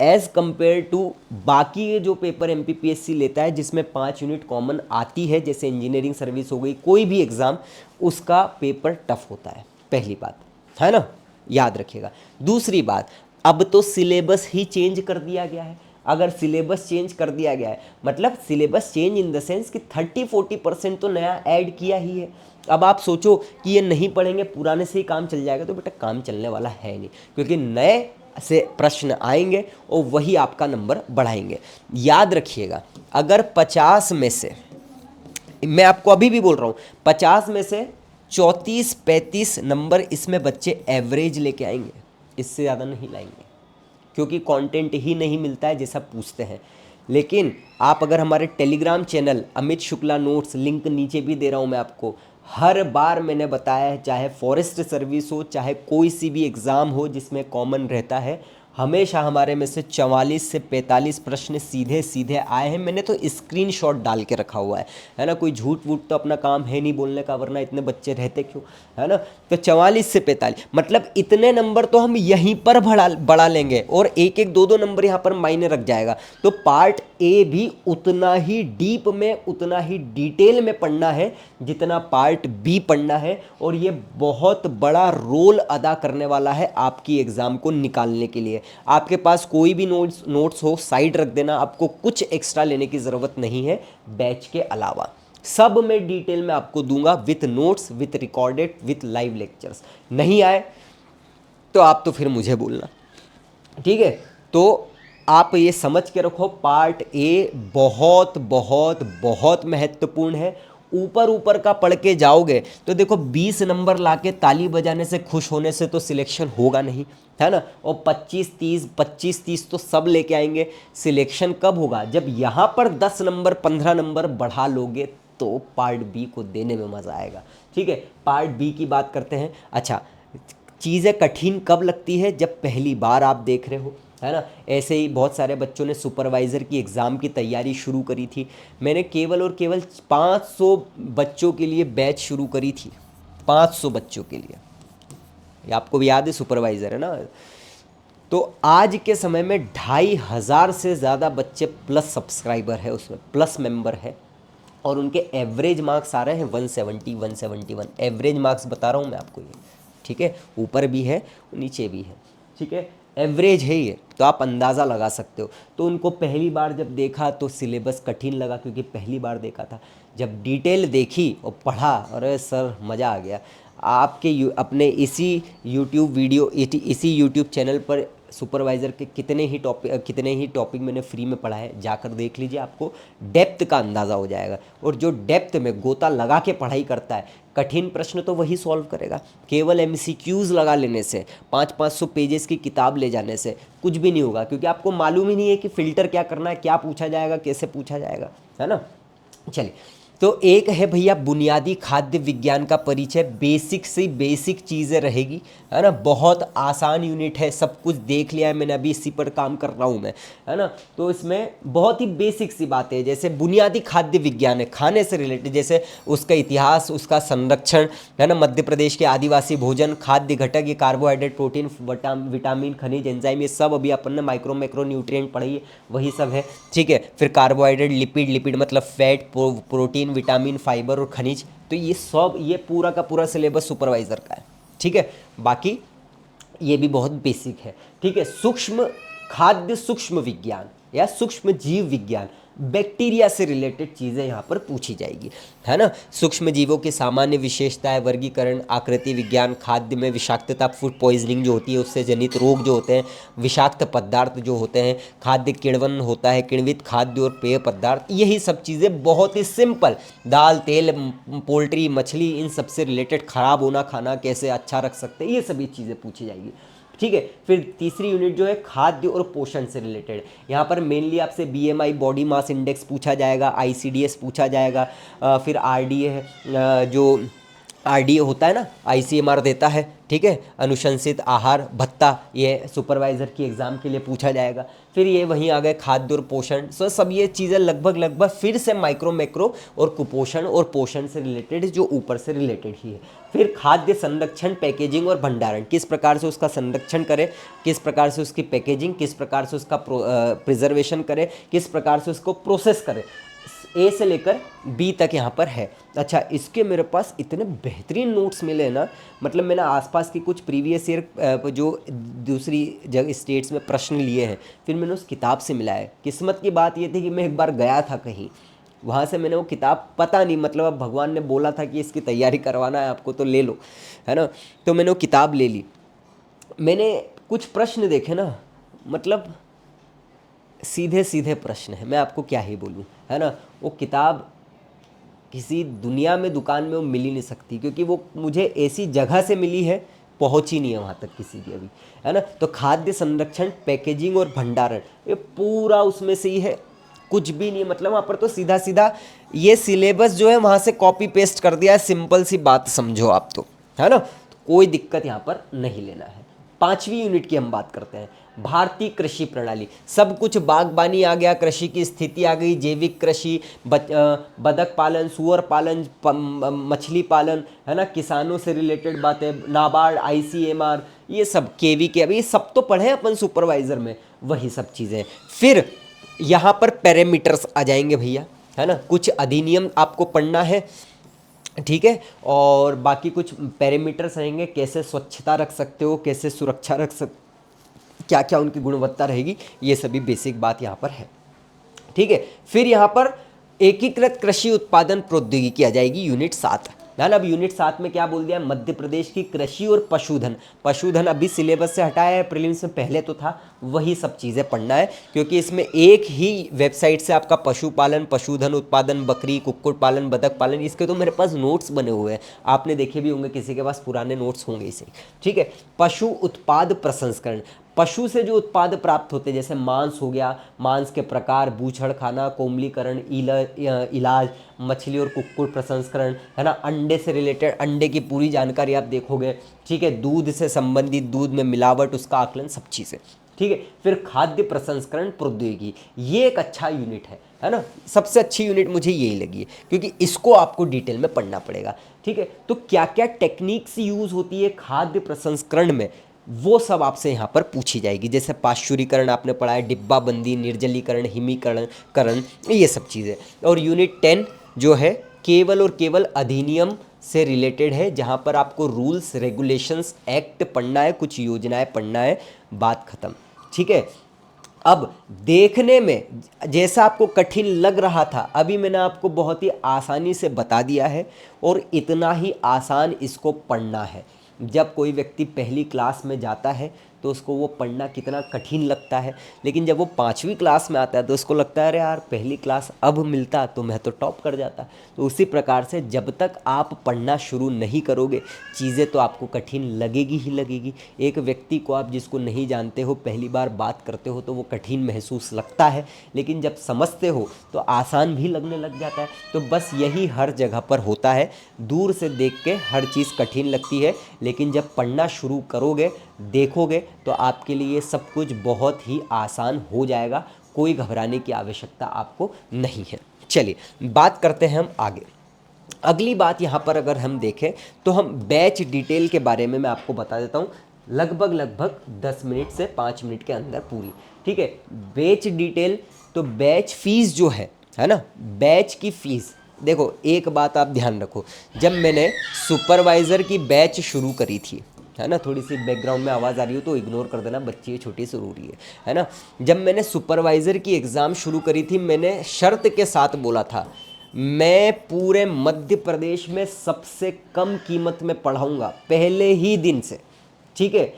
Speaker 1: एज़ कंपेयर टू बाकी ये जो पेपर एमपीपीएससी लेता है जिसमें 5 यूनिट कॉमन आती है, जैसे इंजीनियरिंग सर्विस हो गई, कोई भी एग्ज़ाम, उसका पेपर टफ होता है, पहली बात है ना, याद रखिएगा। दूसरी बात, अब तो सिलेबस ही चेंज कर दिया गया है। अगर सिलेबस चेंज कर दिया गया है मतलब syllabus change in the sense कि 30-40% तो नया ऐड किया ही है। अब आप सोचो कि ये नहीं पढ़ेंगे, पुराने से ही काम चल जाएगा, तो बेटा काम चलने वाला है नहीं, क्योंकि नए से प्रश्न आएंगे और वही आपका नंबर बढ़ाएंगे। याद रखिएगा, अगर 50 में से, मैं आपको अभी भी बोल रहा हूँ, 50 में से 34-35 नंबर इसमें बच्चे एवरेज लेके आएंगे, इससे ज़्यादा नहीं लाएंगे, क्योंकि कंटेंट ही नहीं मिलता है जैसा पूछते हैं। लेकिन आप अगर हमारे Telegram channel Amit Shukla notes, link नीचे भी दे रहा हूँ मैं आपको, हर बार मैंने बताया है, चाहे फॉरेस्ट सर्विस हो, चाहे कोई सी भी एग्ज़ाम हो जिसमें कॉमन रहता है, हमेशा हमारे में से 44 से 45 प्रश्न सीधे सीधे आए हैं। मैंने तो स्क्रीनशॉट डाल के रखा हुआ है ना, कोई झूठ वूठ तो अपना काम है नहीं बोलने का, वरना इतने बच्चे रहते क्यों, है ना। तो 44 से 45 मतलब इतने नंबर तो हम यहीं पर बढ़ा लेंगे, और एक एक दो दो नंबर यहाँ पर मायने रख जाएगा। तो पार्ट ए भी उतना ही डीप में, उतना ही डिटेल में पढ़ना है जितना पार्ट बी पढ़ना है, और ये बहुत बड़ा रोल अदा करने वाला है आपकी एग्ज़ाम को निकालने के लिए। आपके पास कोई भी नोट्स हो, साइड रख देना, आपको कुछ एक्स्ट्रा लेने की ज़रूरत नहीं है बैच के अलावा। सब मैं डिटेल में आपको दूंगा, with notes, with recorded, with live lectures. नहीं आए तो आप तो फिर मुझे बोलना, ठीक है। तो आप ये समझ के रखो, पार्ट ए बहुत बहुत बहुत महत्वपूर्ण है। ऊपर ऊपर का पढ़ के जाओगे तो देखो 20 नंबर लाके ताली बजाने से, खुश होने से तो सिलेक्शन होगा नहीं, है ना। और 25-30 तो सब लेके आएंगे। सिलेक्शन कब होगा? जब यहाँ पर 10 नंबर 15 नंबर बढ़ा लोगे तो पार्ट बी को देने में मज़ा आएगा, ठीक है। पार्ट बी की बात करते हैं। अच्छा, चीज़ें कठिन कब लगती है? जब पहली बार आप देख रहे हो, है ना। ऐसे ही बहुत सारे बच्चों ने सुपरवाइज़र की एग्ज़ाम की तैयारी शुरू करी थी। मैंने केवल और केवल 500 बच्चों के लिए बैच शुरू करी थी, 500 बच्चों के लिए। ये आपको भी याद है, सुपरवाइज़र है ना। तो आज के समय में 2500 से ज़्यादा बच्चे प्लस सब्सक्राइबर है उसमें, प्लस मेंबर है, और उनके एवरेज मार्क्स आ रहे हैं 170 171 एवरेज मार्क्स बता रहा हूँ मैं आपको ये, ठीक है। ऊपर भी है नीचे भी है, ठीक है, एवरेज है ये, तो आप अंदाज़ा लगा सकते हो। तो उनको पहली बार जब देखा तो सिलेबस कठिन लगा, क्योंकि पहली बार देखा था। जब डिटेल देखी और पढ़ा, अरे सर मज़ा आ गया। आपके अपने इसी यूट्यूब चैनल पर सुपरवाइज़र के कितने ही टॉपिक मैंने फ्री में पढ़ा है, जाकर देख लीजिए, आपको डेप्थ का अंदाज़ा हो जाएगा। और जो डेप्थ में गोता लगा के पढ़ाई करता है, कठिन प्रश्न तो वही सॉल्व करेगा। केवल एमसीक्यूज़ लगा लेने से, 500-500 पेजेस की किताब ले जाने से कुछ भी नहीं होगा, क्योंकि आपको मालूम ही नहीं है कि फ़िल्टर क्या करना है, क्या पूछा जाएगा, कैसे पूछा जाएगा, है ना। चलिए, तो एक है भैया बुनियादी खाद्य विज्ञान का परिचय, बेसिक से बेसिक चीज़ें रहेगी, है ना। बहुत आसान यूनिट है, सब कुछ देख लिया है मैंने, अभी इसी पर काम कर रहा हूँ मैं, है ना। तो इसमें बहुत ही बेसिक सी बातें हैं, जैसे बुनियादी खाद्य विज्ञान है, खाने से रिलेटेड, जैसे उसका इतिहास, उसका संरक्षण, है ना, मध्य प्रदेश के आदिवासी भोजन, खाद्य घटक, ये कार्बोहाइड्रेट, प्रोटीन, विटामिन, खनिज, एंजाइम, ये सब अभी अपन ने मैक्रो न्यूट्रिएंट पढ़ी है, वही सब है, ठीक है। फिर कार्बोहाइड्रेट, लिपिड मतलब फैट, प्रोटीन, विटामिन, फाइबर और खनिज, तो ये सब, ये पूरा का पूरा सिलेबस सुपरवाइज़र का है, ठीक है। बाकी ये भी बहुत बेसिक है, ठीक है। सूक्ष्म खाद्य सूक्ष्म विज्ञान या सूक्ष्म जीव विज्ञान, बैक्टीरिया से रिलेटेड चीज़ें यहाँ पर पूछी जाएगी, है ना। सूक्ष्म जीवों की सामान्य विशेषताएं, वर्गीकरण, आकृति विज्ञान, खाद्य में विषाक्तता, फूड पॉइजनिंग जो होती है उससे जनित रोग जो होते हैं, विषाक्त पदार्थ जो होते हैं, खाद्य किण्वन होता है, किण्वित खाद्य और पेय पदार्थ, यही सब चीज़ें बहुत ही सिंपल, दाल, तेल, पोल्ट्री, मछली, इन सब से रिलेटेड, खराब होना खाना कैसे अच्छा रख सकते हैं, ये सभी चीज़ें पूछी जाएगी, ठीक है। फिर तीसरी यूनिट जो है खाद्य और पोषण से रिलेटेड, यहाँ पर मेनली आपसे बीएमआई, बॉडी मास इंडेक्स पूछा जाएगा, आईसीडीएस पूछा जाएगा, फिर आरडीए जो आरडीओ होता है ना, आईसीएमआर देता है, ठीक है, अनुशंसित आहार भत्ता, ये सुपरवाइज़र की एग्ज़ाम के लिए पूछा जाएगा। फिर ये वहीं आ गए खाद्य और पोषण, सो सब ये चीज़ें लगभग लगभग फिर से माइक्रो मैक्रो और कुपोषण और पोषण से रिलेटेड, जो ऊपर से रिलेटेड ही है। फिर खाद्य संरक्षण, पैकेजिंग और भंडारण, किस प्रकार से उसका संरक्षण करें, किस प्रकार से उसकी पैकेजिंग, किस प्रकार से उसका प्रिजर्वेशन करें, किस प्रकार से उसको प्रोसेस करें, ए से लेकर बी तक यहाँ पर है। अच्छा, इसके मेरे पास इतने बेहतरीन नोट्स मिले ना, मतलब मैंने आसपास की कुछ प्रीवियस ईयर जो दूसरी जगह स्टेट्स में प्रश्न लिए हैं, फिर मैंने उस किताब से मिला है। किस्मत की बात ये थी कि मैं एक बार गया था कहीं, वहाँ से मैंने वो किताब, पता नहीं मतलब अब भगवान ने बोला था कि इसकी तैयारी करवाना है आपको तो ले लो, है ना, तो मैंने वो किताब ले ली। मैंने कुछ प्रश्न देखे ना, मतलब सीधे सीधे प्रश्न है, मैं आपको क्या ही बोलूँ, है ना। वो किताब किसी दुनिया में दुकान में वो मिल ही नहीं सकती, क्योंकि वो मुझे ऐसी जगह से मिली है, पहुँच ही नहीं है वहाँ तक किसी की अभी, है ना। तो खाद्य संरक्षण, पैकेजिंग और भंडारण, ये पूरा उसमें से ही है, कुछ भी नहीं है। मतलब वहाँ पर तो सीधा सीधा ये सिलेबस जो है वहाँ से कॉपी पेस्ट कर दिया है, सिंपल सी बात समझो आप तो, है ना। तो कोई दिक्कत यहाँ पर नहीं लेना है। 5वीं यूनिट की हम बात करते हैं, भारतीय कृषि प्रणाली। सब कुछ बागबानी आ गया, कृषि की स्थिति आ गई, जैविक कृषि, बतख पालन, सुअर पालन, मछली पालन, है ना, किसानों से रिलेटेड बातें, नाबार्ड, आईसीएमआर, ये सब केवी के, अभी सब तो पढ़े अपन सुपरवाइजर में, वही सब चीज़ें। फिर यहाँ पर पैरामीटर्स आ जाएंगे भैया, है ना, कुछ अधिनियम आपको पढ़ना है, ठीक है, और बाकी कुछ पैरामीटर्स रहेंगे, कैसे स्वच्छता रख सकते हो, कैसे सुरक्षा रख सकते, क्या क्या उनकी गुणवत्ता रहेगी, ये सभी बेसिक बात यहाँ पर है, ठीक है। फिर यहाँ पर एकीकृत कृषि उत्पादन प्रौद्योगिकी आ जाएगी, यूनिट 7। ना अब यूनिट 7 में क्या बोल दिया, मध्य प्रदेश की कृषि और पशुधन। पशुधन अभी सिलेबस से हटाया है, प्रीलिम्स में पहले तो था, वही सब चीज़ें पढ़ना है, क्योंकि इसमें एक ही वेबसाइट से आपका पशुपालन, पशुधन उत्पादन, बकरी कुक्कुट पालन, बतख पालन, इसके तो मेरे पास नोट्स बने हुए हैं, आपने देखे भी होंगे, किसी के पास पुराने नोट्स होंगे इसे, ठीक है। पशु उत्पाद प्रसंस्करण, पशु से जो उत्पाद प्राप्त होते हैं, जैसे मांस हो गया, मांस के प्रकार, बूछड़ खाना, कोमलीकरण, इलाज, मछली और कुक्कुट प्रसंस्करण, है ना, अंडे से रिलेटेड, अंडे की पूरी जानकारी आप देखोगे, ठीक है, दूध से संबंधित, दूध में मिलावट, उसका आकलन, सब चीज़ें, ठीक है। फिर खाद्य प्रसंस्करण प्रौद्योगिकी, ये एक अच्छा यूनिट है ना, सबसे अच्छी यूनिट मुझे यही लगी है, क्योंकि इसको आपको डिटेल में पढ़ना पड़ेगा, ठीक है। तो क्या क्या टेक्निक्स यूज़ होती है खाद्य प्रसंस्करण में, वो सब आपसे यहाँ पर पूछी जाएगी। जैसे पाश्चुरीकरण आपने पढ़ा है, डिब्बाबंदी, निर्जलीकरण, हिमीकरण, ये सब चीज़ें। और यूनिट 10 जो है केवल और केवल अधिनियम से रिलेटेड है, जहाँ पर आपको रूल्स, रेगुलेशंस, एक्ट पढ़ना है, कुछ योजनाएं पढ़ना है, बात खत्म, ठीक है। अब देखने में जैसा आपको कठिन लग रहा था, अभी मैंने आपको बहुत ही आसानी से बता दिया है, और इतना ही आसान इसको पढ़ना है। जब कोई व्यक्ति पहली क्लास में जाता है तो उसको वो पढ़ना कितना कठिन लगता है, लेकिन जब वो 5वीं क्लास में आता है तो उसको लगता है अरे यार पहली क्लास अब मिलता तो मैं तो टॉप कर जाता। तो उसी प्रकार से जब तक आप पढ़ना शुरू नहीं करोगे, चीज़ें तो आपको कठिन लगेगी ही लगेगी। एक व्यक्ति को आप जिसको नहीं जानते हो, पहली बार बात करते हो तो वो कठिन महसूस लगता है, लेकिन जब समझते हो तो आसान भी लगने लग जाता है। तो बस यही हर जगह पर होता है, दूर से देख के हर चीज़ कठिन लगती है, लेकिन जब पढ़ना शुरू करोगे, देखोगे, तो आपके लिए सब कुछ बहुत ही आसान हो जाएगा। कोई घबराने की आवश्यकता आपको नहीं है। चलिए बात करते हैं हम आगे। अगली बात यहाँ पर अगर हम देखें तो हम बैच डिटेल के बारे में मैं आपको बता देता हूँ, लगभग 10 मिनट से 5 मिनट के अंदर पूरी, ठीक है। बैच डिटेल, तो बैच फीस जो है ना, बैच की फ़ीस देखो, एक बात आप ध्यान रखो, जब मैंने सुपरवाइज़र की बैच शुरू करी थी, है ना, थोड़ी सी बैकग्राउंड में आवाज़ आ रही हो तो इग्नोर कर देना, बच्ची है छोटी सी रो रही है ना। जब मैंने सुपरवाइज़र की एग्ज़ाम शुरू करी थी, मैंने शर्त के साथ बोला था मैं पूरे मध्य प्रदेश में सबसे कम कीमत में पढ़ाऊँगा पहले ही दिन से, ठीक है।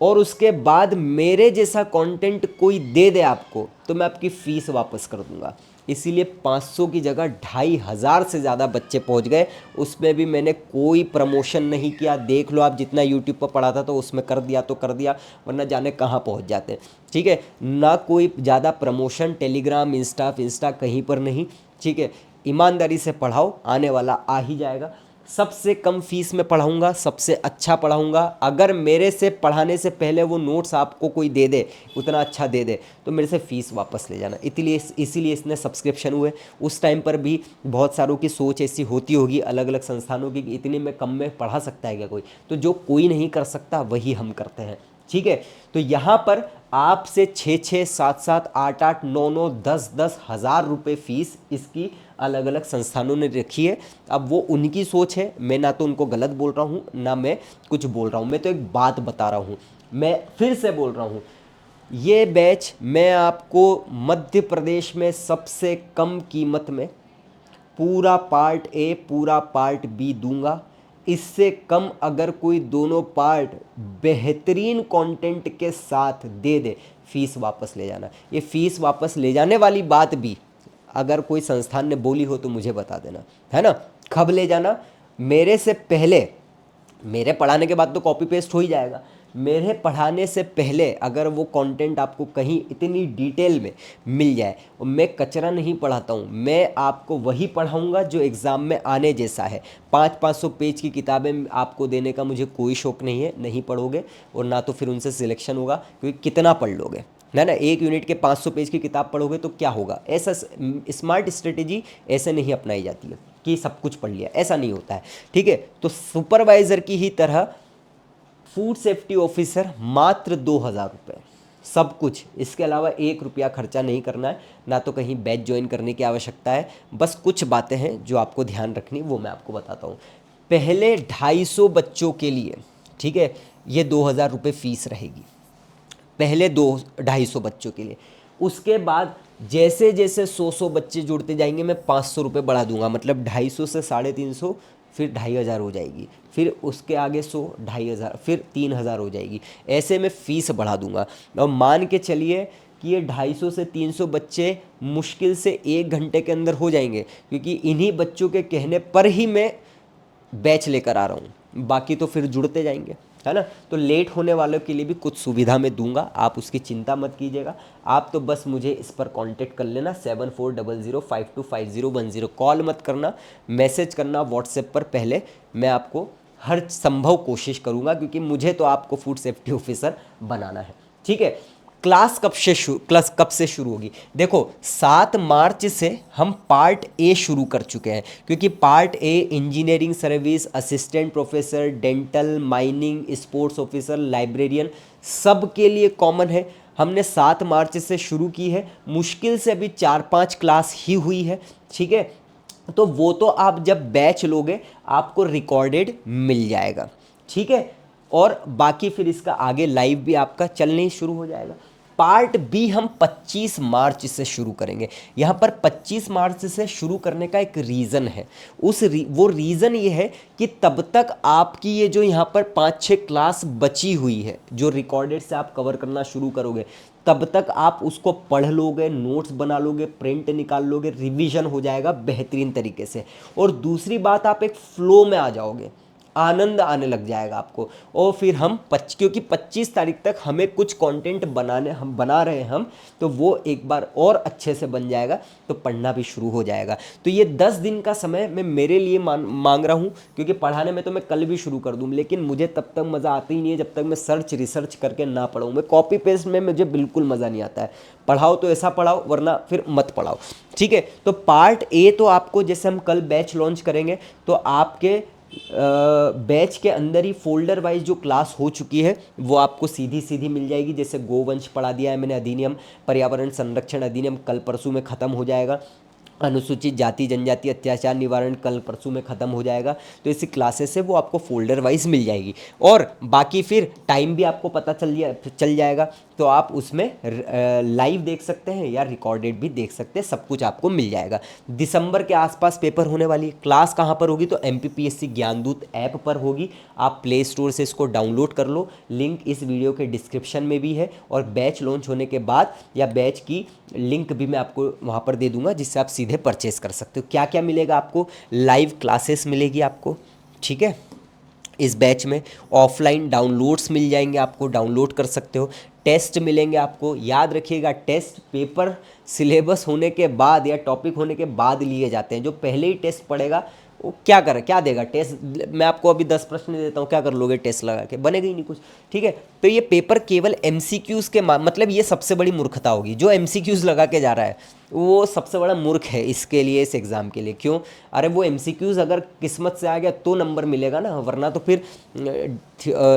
Speaker 1: और उसके बाद मेरे जैसा कंटेंट कोई दे दे आपको तो मैं आपकी फ़ीस वापस कर दूंगा। इसीलिए 500 की जगह 2500 से ज़्यादा बच्चे पहुंच गए। उसमें भी मैंने कोई प्रमोशन नहीं किया, देख लो आप, जितना यूट्यूब पर पढ़ा था तो उसमें कर दिया तो कर दिया, वरना जाने कहाँ पहुंच जाते, ठीक है। ना कोई ज़्यादा प्रमोशन, टेलीग्राम, इंस्टा कहीं पर नहीं, ठीक है। ईमानदारी से पढ़ाओ, आने वाला आ ही जाएगा। सबसे कम फीस में पढ़ाऊंगा, सबसे अच्छा पढ़ाऊंगा। अगर मेरे से पढ़ाने से पहले वो नोट्स आपको कोई दे दे, उतना अच्छा दे दे, तो मेरे से फ़ीस वापस ले जाना। इसीलिए इसने सब्सक्रिप्शन हुए। उस टाइम पर भी बहुत सारों की सोच ऐसी होती होगी अलग अलग संस्थानों की कि इतने में कम में पढ़ा सकता है क्या कोई, तो जो कोई नहीं कर सकता वही हम करते हैं। ठीक है, तो यहाँ पर आपसे 6-6, 7-7, 8-8, 9-9, 10-10 हज़ार रुपये फ़ीस इसकी अलग अलग संस्थानों ने रखी है। अब वो उनकी सोच है, मैं ना तो उनको गलत बोल रहा हूँ ना मैं कुछ बोल रहा हूँ, मैं तो एक बात बता रहा हूँ। मैं फिर से बोल रहा हूँ, ये बैच मैं आपको मध्य प्रदेश में सबसे कम कीमत में पूरा पार्ट ए पूरा पार्ट बी दूंगा। इससे कम अगर कोई दोनों पार्ट बेहतरीन कंटेंट के साथ दे दे, फीस वापस ले जाना। ये फीस वापस ले जाने वाली बात भी अगर कोई संस्थान ने बोली हो तो मुझे बता देना, है ना। कब ले जाना, मेरे से पहले, मेरे पढ़ाने के बाद तो कॉपी पेस्ट हो ही जाएगा। मेरे पढ़ाने से पहले अगर वो कंटेंट आपको कहीं इतनी डिटेल में मिल जाए, और मैं कचरा नहीं पढ़ाता हूँ, मैं आपको वही पढ़ाऊँगा जो एग्ज़ाम में आने जैसा है। 500-500 पेज की किताबें आपको देने का मुझे कोई शौक़ नहीं है, नहीं पढ़ोगे और ना तो फिर उनसे सिलेक्शन होगा, क्योंकि कितना पढ़ लोगे, है ना। एक यूनिट के 500 पेज की किताब पढ़ोगे तो क्या होगा। ऐसा स्मार्ट स्ट्रेटेजी ऐसे नहीं अपनाई जाती है कि सब कुछ पढ़ लिया, ऐसा नहीं होता है। ठीक है, तो सुपरवाइज़र की ही तरह फूड सेफ्टी ऑफिसर मात्र 2,000 रुपये, सब कुछ। इसके अलावा 1 रुपया खर्चा नहीं करना है, ना तो कहीं बैच ज्वाइन करने की आवश्यकता है। बस कुछ बातें हैं जो आपको ध्यान रखनी, वो मैं आपको बताता हूँ। पहले 250 बच्चों के लिए, ठीक है, ये 2,000 रुपये फ़ीस रहेगी, पहले 250 बच्चों के लिए। उसके बाद जैसे जैसे 100 बच्चे जुड़ते जाएंगे मैं 500 रुपये बढ़ा दूंगा, मतलब 250 से 350, फिर 2,500 हो जाएगी, फिर उसके आगे 100, 2,500, फिर 3,000 हो जाएगी। ऐसे में फ़ीस बढ़ा दूंगा। और मान के चलिए कि ये 250 से 300 बच्चे मुश्किल से 1 घंटे के अंदर हो जाएंगे, क्योंकि इन्हीं बच्चों के कहने पर ही मैं बैच लेकर आ रहा हूँ, बाकी तो फिर जुड़ते जाएंगे, है ना। तो लेट होने वालों के लिए भी कुछ सुविधा मैं दूंगा, आप उसकी चिंता मत कीजिएगा। आप तो बस मुझे इस पर कांटेक्ट कर लेना, 7400525010। कॉल मत करना, मैसेज करना व्हाट्सएप पर। पहले मैं आपको हर संभव कोशिश करूंगा, क्योंकि मुझे तो आपको फूड सेफ्टी ऑफिसर बनाना है। ठीक है, क्लास कब से शुरू होगी। देखो 7 मार्च से हम पार्ट ए शुरू कर चुके हैं, क्योंकि part A engineering service, assistant professor, dental, mining, sports officer, librarian, सब के लिए कॉमन है। हमने 7 मार्च से शुरू की है, मुश्किल से अभी 4-5 क्लास ही हुई है। ठीक है, तो वो तो आप जब बैच लोगे आपको रिकॉर्डेड मिल जाएगा। ठीक है, और बाकी फिर इसका आगे लाइव भी आपका चलने ही शुरू हो जाएगा। पार्ट बी हम 25 मार्च से शुरू करेंगे। यहाँ पर 25 मार्च से शुरू करने का एक रीज़न है। वो रीज़न ये है कि तब तक आपकी ये जो यहाँ पर 5-6 क्लास बची हुई है, जो रिकॉर्डेड से आप कवर करना शुरू करोगे, तब तक आप उसको पढ़ लोगे, नोट्स बना लोगे, प्रिंट निकाल लोगे, रिवीजन हो जाएगा बेहतरीन तरीके से। और दूसरी बात, आप एक फ्लो में आ जाओगे, आनंद आने लग जाएगा आपको। और फिर हम क्योंकि 25 तारीख तक हमें कुछ कंटेंट हम बना रहे हैं, तो वो एक बार और अच्छे से बन जाएगा, तो पढ़ना भी शुरू हो जाएगा। तो ये 10 दिन का समय मैं मेरे लिए मांग रहा हूँ, क्योंकि पढ़ाने में तो मैं कल भी शुरू कर दूँ, लेकिन मुझे तब तक मज़ा आता ही नहीं है जब तक मैं रिसर्च करके ना पढ़ाऊँ। मैं कॉपी पेस्ट में मुझे बिल्कुल मज़ा नहीं आता है। पढ़ाओ तो ऐसा पढ़ाओ, वरना फिर मत पढ़ाओ। ठीक है, तो पार्ट ए तो आपको, जैसे हम कल बैच लॉन्च करेंगे, तो आपके बैच के अंदर ही फोल्डर वाइज जो क्लास हो चुकी है वो आपको सीधी सीधी मिल जाएगी। जैसे गोवंश पढ़ा दिया है मैंने, अधिनियम, पर्यावरण संरक्षण अधिनियम कल परसों में ख़त्म हो जाएगा। अनुसूचित जाति जनजाति अत्याचार निवारण कल परसों में ख़त्म हो जाएगा। तो ऐसी क्लासेस है वो आपको फोल्डर वाइज मिल जाएगी, और बाकी फिर टाइम भी आपको पता चल जाएगा। तो आप उसमें लाइव देख सकते हैं या रिकॉर्डेड भी देख सकते हैं, सब कुछ आपको मिल जाएगा। दिसंबर के आसपास पेपर होने वाली है। क्लास कहाँ पर होगी, तो MPPSC ज्ञानदूत ऐप पर होगी। आप प्ले स्टोर से इसको डाउनलोड कर लो, लिंक इस वीडियो के डिस्क्रिप्शन में भी है। और बैच लॉन्च होने के बाद या बैच की लिंक भी मैं आपको वहाँ पर दे दूंगा, जिससे आप सीधे परचेस कर सकते हो। क्या क्या मिलेगा आपको, लाइव क्लासेस मिलेगी आपको, ठीक है। इस बैच में ऑफलाइन डाउनलोड्स मिल जाएंगे, आपको डाउनलोड कर सकते हो। टेस्ट मिलेंगे आपको, याद रखिएगा टेस्ट पेपर सिलेबस होने के बाद या टॉपिक होने के बाद लिए जाते हैं। जो पहले ही टेस्ट पड़ेगा वो क्या कर क्या देगा टेस्ट? मैं आपको अभी 10 प्रश्न देता हूँ, क्या कर लोगे टेस्ट लगा के? बनेगा ही नहीं कुछ। ठीक है, तो ये पेपर केवल एमसीक्यूज़ के मतलब ये सबसे बड़ी मूर्खता होगी। जो एमसीक्यूज़ लगा के जा रहा है वो सबसे बड़ा मूर्ख है इसके लिए, इस एग्ज़ाम के लिए। क्यों? अरे वो एमसीक्यूज़ अगर किस्मत से आ गया तो नंबर मिलेगा ना, वरना तो फिर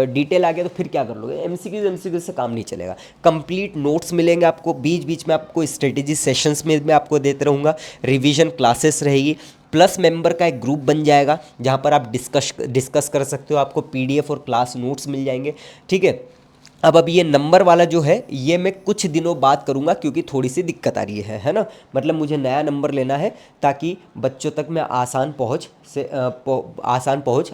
Speaker 1: डिटेल आ गया तो फिर क्या कर लोगे? एमसीक्यूज़ से काम नहीं चलेगा। कंप्लीट नोट्स मिलेंगे आपको, बीच बीच में आपको स्ट्रेटेजी सेशंस में मैं आपको देते रहूँगा, रिवीजन क्लासेस रहेगी, प्लस मेंबर का एक ग्रुप बन जाएगा जहाँ पर आप डिस्कस कर सकते हो, आपको पीडीएफ और क्लास नोट्स मिल जाएंगे। ठीक है, अब ये नंबर वाला जो है ये मैं कुछ दिनों बाद करूँगा, क्योंकि थोड़ी सी दिक्कत आ रही है ना। मतलब मुझे नया नंबर लेना है ताकि बच्चों तक मैं आसान पहुँच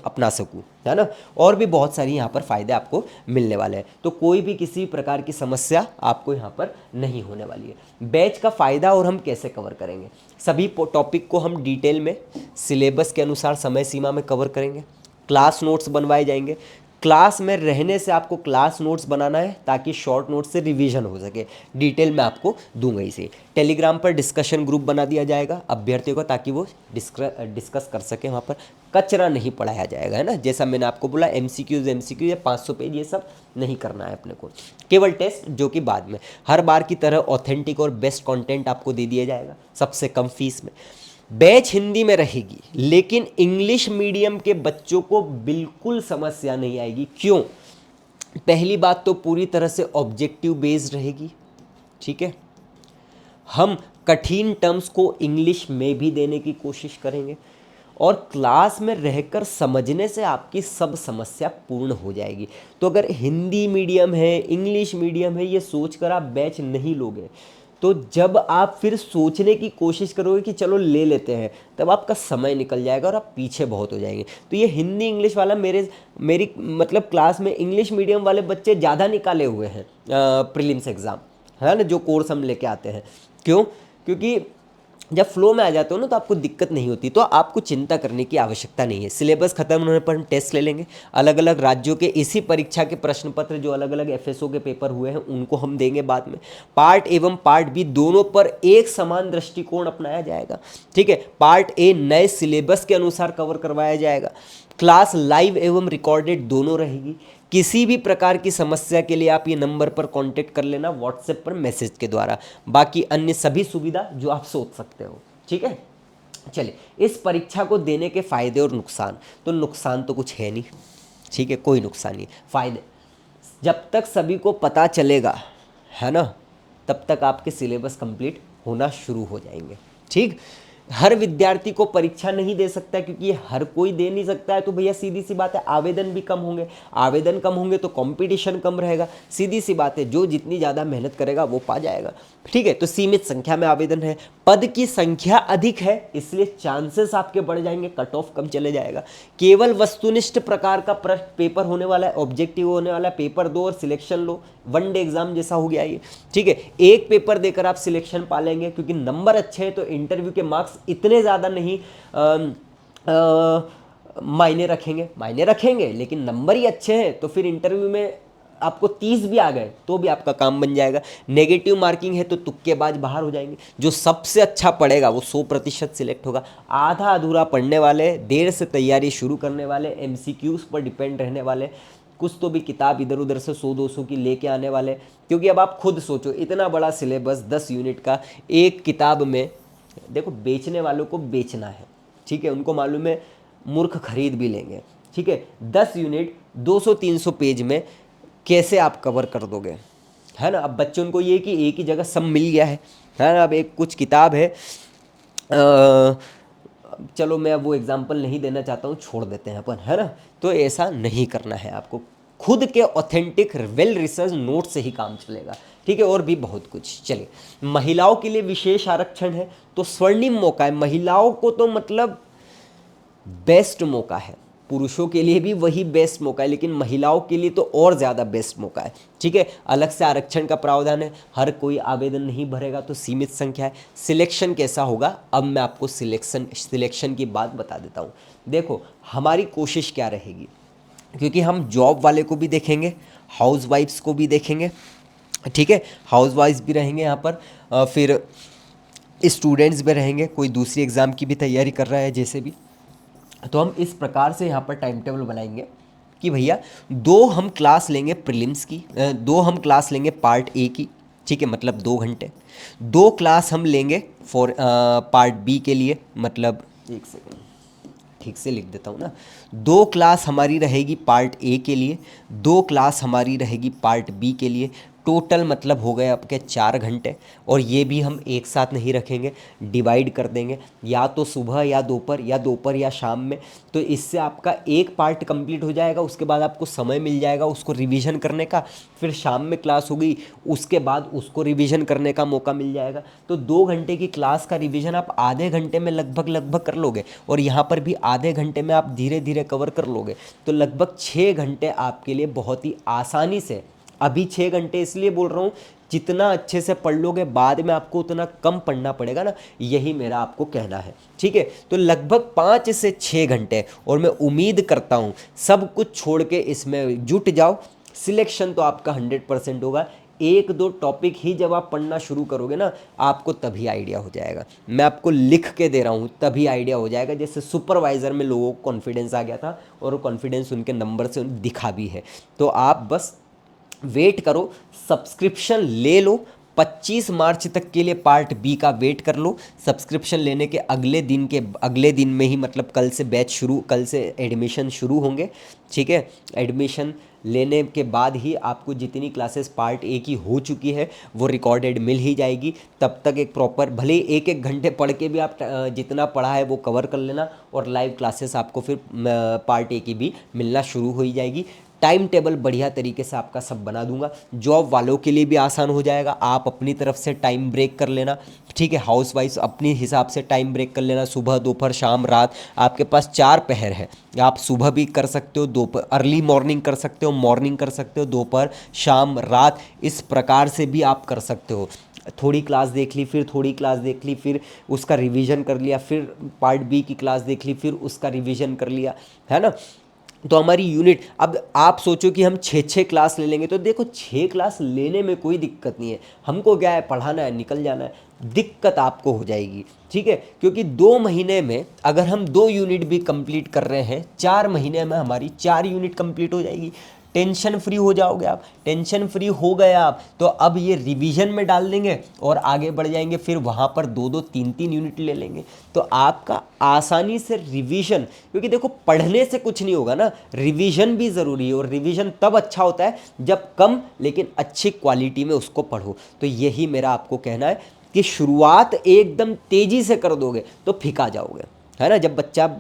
Speaker 1: अपना सकूँ, है ना। और भी बहुत सारी यहाँ पर फ़ायदे आपको मिलने वाले हैं, तो कोई भी किसी प्रकार की समस्या आपको यहाँ पर नहीं होने वाली है। बैच का फ़ायदा और हम कैसे कवर करेंगे, सभी टॉपिक को हम डिटेल में सिलेबस के अनुसार समय सीमा में कवर करेंगे। क्लास नोट्स बनवाए जाएंगे। क्लास में रहने से आपको क्लास नोट्स बनाना है ताकि शॉर्ट नोट्स से रिवीजन हो सके। डिटेल में आपको दूंगा इसे। टेलीग्राम पर डिस्कशन ग्रुप बना दिया जाएगा अभ्यर्थियों को, ताकि वो डिस्कस कर सके। वहाँ पर कचरा नहीं पढ़ाया जाएगा, है ना। जैसा मैंने आपको बोला एमसीक्यूज या 500 पेज ये सब नहीं करना है अपने को, केवल टेस्ट, जो कि बाद में हर बार की तरह ऑथेंटिक और बेस्ट कंटेंट आपको दे दिया जाएगा सबसे कम फीस में। बैच हिंदी में रहेगी, लेकिन इंग्लिश मीडियम के बच्चों को बिल्कुल समस्या नहीं आएगी। क्यों? पहली बात तो पूरी तरह से ऑब्जेक्टिव बेस्ड रहेगी। ठीक है, हम कठिन टर्म्स को इंग्लिश में भी देने की कोशिश करेंगे और क्लास में रहकर समझने से आपकी सब समस्या पूर्ण हो जाएगी। तो अगर हिंदी मीडियम है, इंग्लिश मीडियम है, ये सोचकर आप बैच नहीं लोगे, तो जब आप फिर सोचने की कोशिश करोगे कि चलो ले लेते हैं, तब आपका समय निकल जाएगा और आप पीछे बहुत हो जाएंगे। तो ये हिंदी इंग्लिश वाला मेरी मतलब क्लास में इंग्लिश मीडियम वाले बच्चे ज़्यादा निकाले हुए हैं प्रीलिम्स एग्ज़ाम, है ना, जो कोर्स हम लेके आते हैं। क्यों? क्योंकि जब फ्लो में आ जाते हो ना तो आपको दिक्कत नहीं होती, तो आपको चिंता करने की आवश्यकता नहीं है। सिलेबस खत्म होने पर हम टेस्ट ले लेंगे। अलग अलग राज्यों के इसी परीक्षा के प्रश्न पत्र जो अलग अलग एफएसओ के पेपर हुए हैं उनको हम देंगे बाद में। पार्ट एवं पार्ट बी दोनों पर एक समान दृष्टिकोण अपनाया जाएगा। ठीक है, पार्ट ए नए सिलेबस के अनुसार कवर करवाया जाएगा। क्लास लाइव एवं रिकॉर्डेड दोनों रहेगी। किसी भी प्रकार की समस्या के लिए आप ये नंबर पर कांटेक्ट कर लेना व्हाट्सएप पर मैसेज के द्वारा। बाकी अन्य सभी सुविधा जो आप सोच सकते हो। ठीक है, चलिए इस परीक्षा को देने के फायदे और नुकसान। तो नुकसान तो कुछ है नहीं, ठीक है, कोई नुकसान नहीं। फायदे, जब तक सभी को पता चलेगा, है ना, तब तक आपके सिलेबस कंप्लीट होना शुरू हो जाएंगे। ठीक, हर विद्यार्थी को परीक्षा नहीं दे सकता, क्योंकि ये हर कोई दे नहीं सकता है। तो भैया सीधी सी बात है, आवेदन भी कम होंगे। आवेदन कम होंगे तो कंपटीशन कम रहेगा। सीधी सी बात है, जो जितनी ज़्यादा मेहनत करेगा वो पा जाएगा। ठीक है, तो सीमित संख्या में आवेदन है, पद की संख्या अधिक है, इसलिए चांसेस आपके बढ़ जाएंगे, कट ऑफ कम चले जाएगा। केवल वस्तुनिष्ठ प्रकार का प्रश्न पेपर होने वाला है, ऑब्जेक्टिव होने वाला है। पेपर दो और सिलेक्शन लो, वन डे एग्जाम जैसा हो गया ये। ठीक है, एक पेपर देकर आप सिलेक्शन पा लेंगे, क्योंकि नंबर अच्छे हैं तो इंटरव्यू के मार्क्स इतने ज़्यादा नहीं मायने रखेंगे, लेकिन नंबर ही अच्छे हैं तो फिर इंटरव्यू में आपको 30 भी आ गए तो भी आपका काम बन जाएगा। नेगेटिव मार्किंग है तो तुक्केबाज बाहर हो जाएंगे। जो सबसे अच्छा पढ़ेगा वो 100% सिलेक्ट होगा। आधा अधूरा पढ़ने वाले, देर से तैयारी शुरू करने वाले, एमसीक्यूज पर डिपेंड रहने वाले, कुछ तो भी किताब इधर उधर से 100-200 की लेके आने वाले। क्योंकि अब आप खुद सोचो, इतना बड़ा सिलेबस 10 यूनिट का, एक किताब में देखो बेचने वालों को बेचना है, ठीक है, उनको मालूम है मूर्ख खरीद भी लेंगे। ठीक है, 10 यूनिट 200-300 पेज में कैसे आप कवर कर दोगे, है ना। अब बच्चों को ये कि एक ही जगह सब मिल गया है ना। अब एक कुछ किताब है, चलो मैं अब वो एग्जाम्पल नहीं देना चाहता हूँ, छोड़ देते हैं अपन, है ना। तो ऐसा नहीं करना है आपको, खुद के ऑथेंटिक वेल रिसर्च नोट से ही काम चलेगा। ठीक है, और भी बहुत कुछ। चलिए, महिलाओं के लिए विशेष आरक्षण है, तो स्वर्णिम मौका है महिलाओं को, तो मतलब बेस्ट मौका है। पुरुषों के लिए भी वही बेस्ट मौका है, लेकिन महिलाओं के लिए तो और ज़्यादा बेस्ट मौका है। ठीक है, अलग से आरक्षण का प्रावधान है, हर कोई आवेदन नहीं भरेगा, तो सीमित संख्या है। सिलेक्शन कैसा होगा, अब मैं आपको सिलेक्शन की बात बता देता हूँ। देखो, हमारी कोशिश क्या रहेगी, क्योंकि हम जॉब वाले को भी देखेंगे, हाउस वाइफ्स को भी देखेंगे। ठीक है, हाउस वाइफ्स भी रहेंगे यहाँ पर, फिर स्टूडेंट्स भी रहेंगे, कोई दूसरी एग्ज़ाम की भी तैयारी कर रहा है जैसे भी। तो हम इस प्रकार से यहाँ पर टाइम टेबल बनाएंगे कि भैया 2 हम क्लास लेंगे प्रीलिम्स की, 2 हम क्लास लेंगे पार्ट ए की, ठीक है, मतलब 2 घंटे। 2 क्लास हम लेंगे फॉर पार्ट बी के लिए, मतलब एक सेकेंड ठीक से लिख देता हूँ ना। 2 क्लास हमारी रहेगी पार्ट ए के लिए, 2 क्लास हमारी रहेगी पार्ट बी के लिए। टोटल मतलब हो गए आपके 4 घंटे। और ये भी हम एक साथ नहीं रखेंगे, डिवाइड कर देंगे, या तो सुबह या दोपहर या शाम में। तो इससे आपका एक पार्ट कंप्लीट हो जाएगा, उसके बाद आपको समय मिल जाएगा उसको रिवीजन करने का। फिर शाम में क्लास हो गई, उसके बाद उसको रिवीजन करने का मौका मिल जाएगा। तो 2 घंटे की क्लास का रिवीजन आप आधे घंटे में लगभग कर लोगे, और यहाँ पर भी आधे घंटे में आप धीरे धीरे कवर कर लोगे। तो लगभग 6 घंटे आपके लिए बहुत ही आसानी से, अभी 6 घंटे इसलिए बोल रहा हूँ, जितना अच्छे से पढ़ लोगे बाद में आपको उतना कम पढ़ना पड़ेगा ना, यही मेरा आपको कहना है, ठीक है। तो लगभग 5 से 6 घंटे, और मैं उम्मीद करता हूँ सब कुछ छोड़ के इसमें जुट जाओ। सिलेक्शन तो आपका 100% होगा। 1-2 टॉपिक ही जब आप पढ़ना शुरू करोगे ना, आपको तभी आइडिया हो जाएगा। मैं आपको लिख के दे रहा हूँ, तभी आइडिया हो जाएगा। जैसे सुपरवाइज़र में लोगों को कॉन्फिडेंस आ गया था, और वो कॉन्फिडेंस उनके नंबर से दिखा भी है। तो आप बस वेट करो, सब्सक्रिप्शन ले लो। 25 मार्च तक के लिए पार्ट बी का वेट कर लो। सब्सक्रिप्शन लेने के अगले दिन में ही, मतलब कल से एडमिशन शुरू होंगे, ठीक है। एडमिशन लेने के बाद ही आपको जितनी क्लासेस पार्ट ए की हो चुकी है वो रिकॉर्डेड मिल ही जाएगी। तब तक एक प्रॉपर, भले ही 1-1 घंटे पढ़ के भी आप जितना पढ़ा है वो कवर कर लेना, और लाइव क्लासेस आपको फिर पार्ट ए की भी मिलना शुरू हो ही जाएगी। टाइम टेबल बढ़िया तरीके से आपका सब बना दूंगा। जॉब वालों के लिए भी आसान हो जाएगा, आप अपनी तरफ से टाइम ब्रेक कर लेना, ठीक है। हाउस वाइफ अपने हिसाब से टाइम ब्रेक कर लेना, सुबह दोपहर शाम रात। आपके पास 4 पहर है, आप सुबह भी कर सकते हो, दोपहर अर्ली मॉर्निंग कर सकते हो, मॉर्निंग कर सकते हो, दोपहर शाम रात, इस प्रकार से भी आप कर सकते हो। थोड़ी क्लास देख ली, फिर थोड़ी क्लास देख ली, फिर उसका रिवीजन कर लिया, फिर पार्ट बी की क्लास देख ली, फिर उसका रिवीजन कर लिया, है ना। तो हमारी यूनिट, अब आप सोचो कि हम 6-6 क्लास ले लेंगे, तो देखो 6 क्लास लेने में कोई दिक्कत नहीं है, हमको क्या है, पढ़ाना है, निकल जाना है। दिक्कत आपको हो जाएगी, ठीक है, क्योंकि 2 महीने में अगर हम 2 यूनिट भी कंप्लीट कर रहे हैं, 4 महीने में हमारी 4 यूनिट कंप्लीट हो जाएगी। टेंशन फ्री हो जाओगे आप। टेंशन फ्री हो गए आप, तो अब ये रिवीजन में डाल देंगे और आगे बढ़ जाएंगे, फिर वहाँ पर 2-2 3-3 यूनिट ले लेंगे। तो आपका आसानी से रिवीजन, क्योंकि देखो पढ़ने से कुछ नहीं होगा ना, रिवीजन भी ज़रूरी है, और रिवीजन तब अच्छा होता है जब कम लेकिन अच्छी क्वालिटी में उसको पढ़ो। तो यही मेरा आपको कहना है कि शुरुआत एकदम तेज़ी से कर दोगे तो फिका जाओगे, है ना। जब बच्चा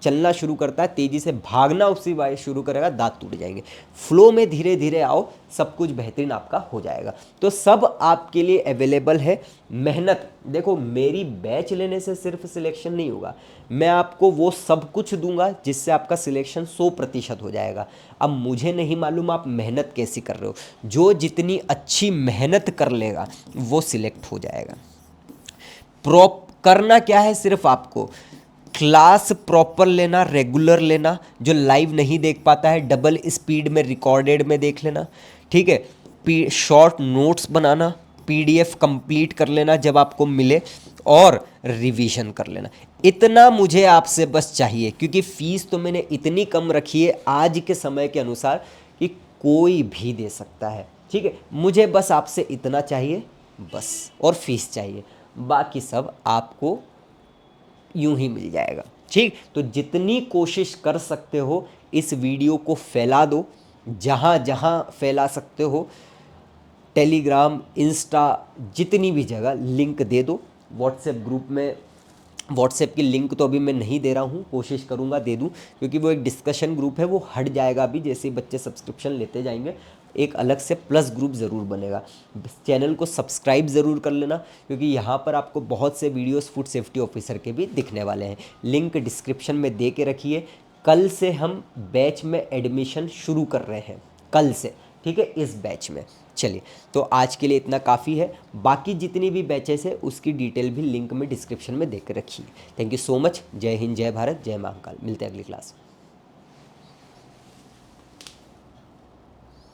Speaker 1: चलना शुरू करता है, तेज़ी से भागना उसी बार शुरू करेगा, दांत टूट जाएंगे। फ्लो में धीरे धीरे आओ, सब कुछ बेहतरीन आपका हो जाएगा। तो सब आपके लिए अवेलेबल है। मेहनत देखो, मेरी बैच लेने से सिर्फ सिलेक्शन नहीं होगा, मैं आपको वो सब कुछ दूंगा जिससे आपका सिलेक्शन 100% हो जाएगा। अब मुझे नहीं मालूम आप मेहनत कैसी कर रहे हो, जो जितनी अच्छी मेहनत कर लेगा वो सिलेक्ट हो जाएगा। करना क्या है, सिर्फ आपको क्लास प्रॉपर लेना, रेगुलर लेना। जो लाइव नहीं देख पाता है, डबल स्पीड में रिकॉर्डेड में देख लेना, ठीक है। शॉर्ट नोट्स बनाना, पीडीएफ कंप्लीट कर लेना जब आपको मिले, और रिवीजन कर लेना। इतना मुझे आपसे बस चाहिए, क्योंकि फ़ीस तो मैंने इतनी कम रखी है आज के समय के अनुसार कि कोई भी दे सकता है, ठीक है। मुझे बस आपसे इतना चाहिए बस, और फीस चाहिए, बाकी सब आपको यूं ही मिल जाएगा, ठीक। तो जितनी कोशिश कर सकते हो इस वीडियो को फैला दो, जहाँ जहाँ फैला सकते हो, टेलीग्राम, इंस्टा, जितनी भी जगह लिंक दे दो। व्हाट्सएप ग्रुप में, व्हाट्सएप की लिंक तो अभी मैं नहीं दे रहा हूँ, कोशिश करूँगा दे दूँ, क्योंकि वो एक डिस्कशन ग्रुप है, वो हट जाएगा अभी जैसे ही बच्चे सब्सक्रिप्शन लेते जाएंगे। एक अलग से प्लस ग्रुप ज़रूर बनेगा। चैनल को सब्सक्राइब ज़रूर कर लेना, क्योंकि यहाँ पर आपको बहुत से वीडियोस फूड सेफ्टी ऑफिसर के भी दिखने वाले हैं। लिंक डिस्क्रिप्शन में दे के रखिए। कल से हम बैच में एडमिशन शुरू कर रहे हैं, कल से, ठीक है, इस बैच में। चलिए, तो आज के लिए इतना काफ़ी है। बाकी जितनी भी बैचेस है उसकी डिटेल भी लिंक में डिस्क्रिप्शन में दे के रखिए। Thank you so much. जय हिंद, जय भारत, जय महाकाल। मिलते हैं अगली क्लास में।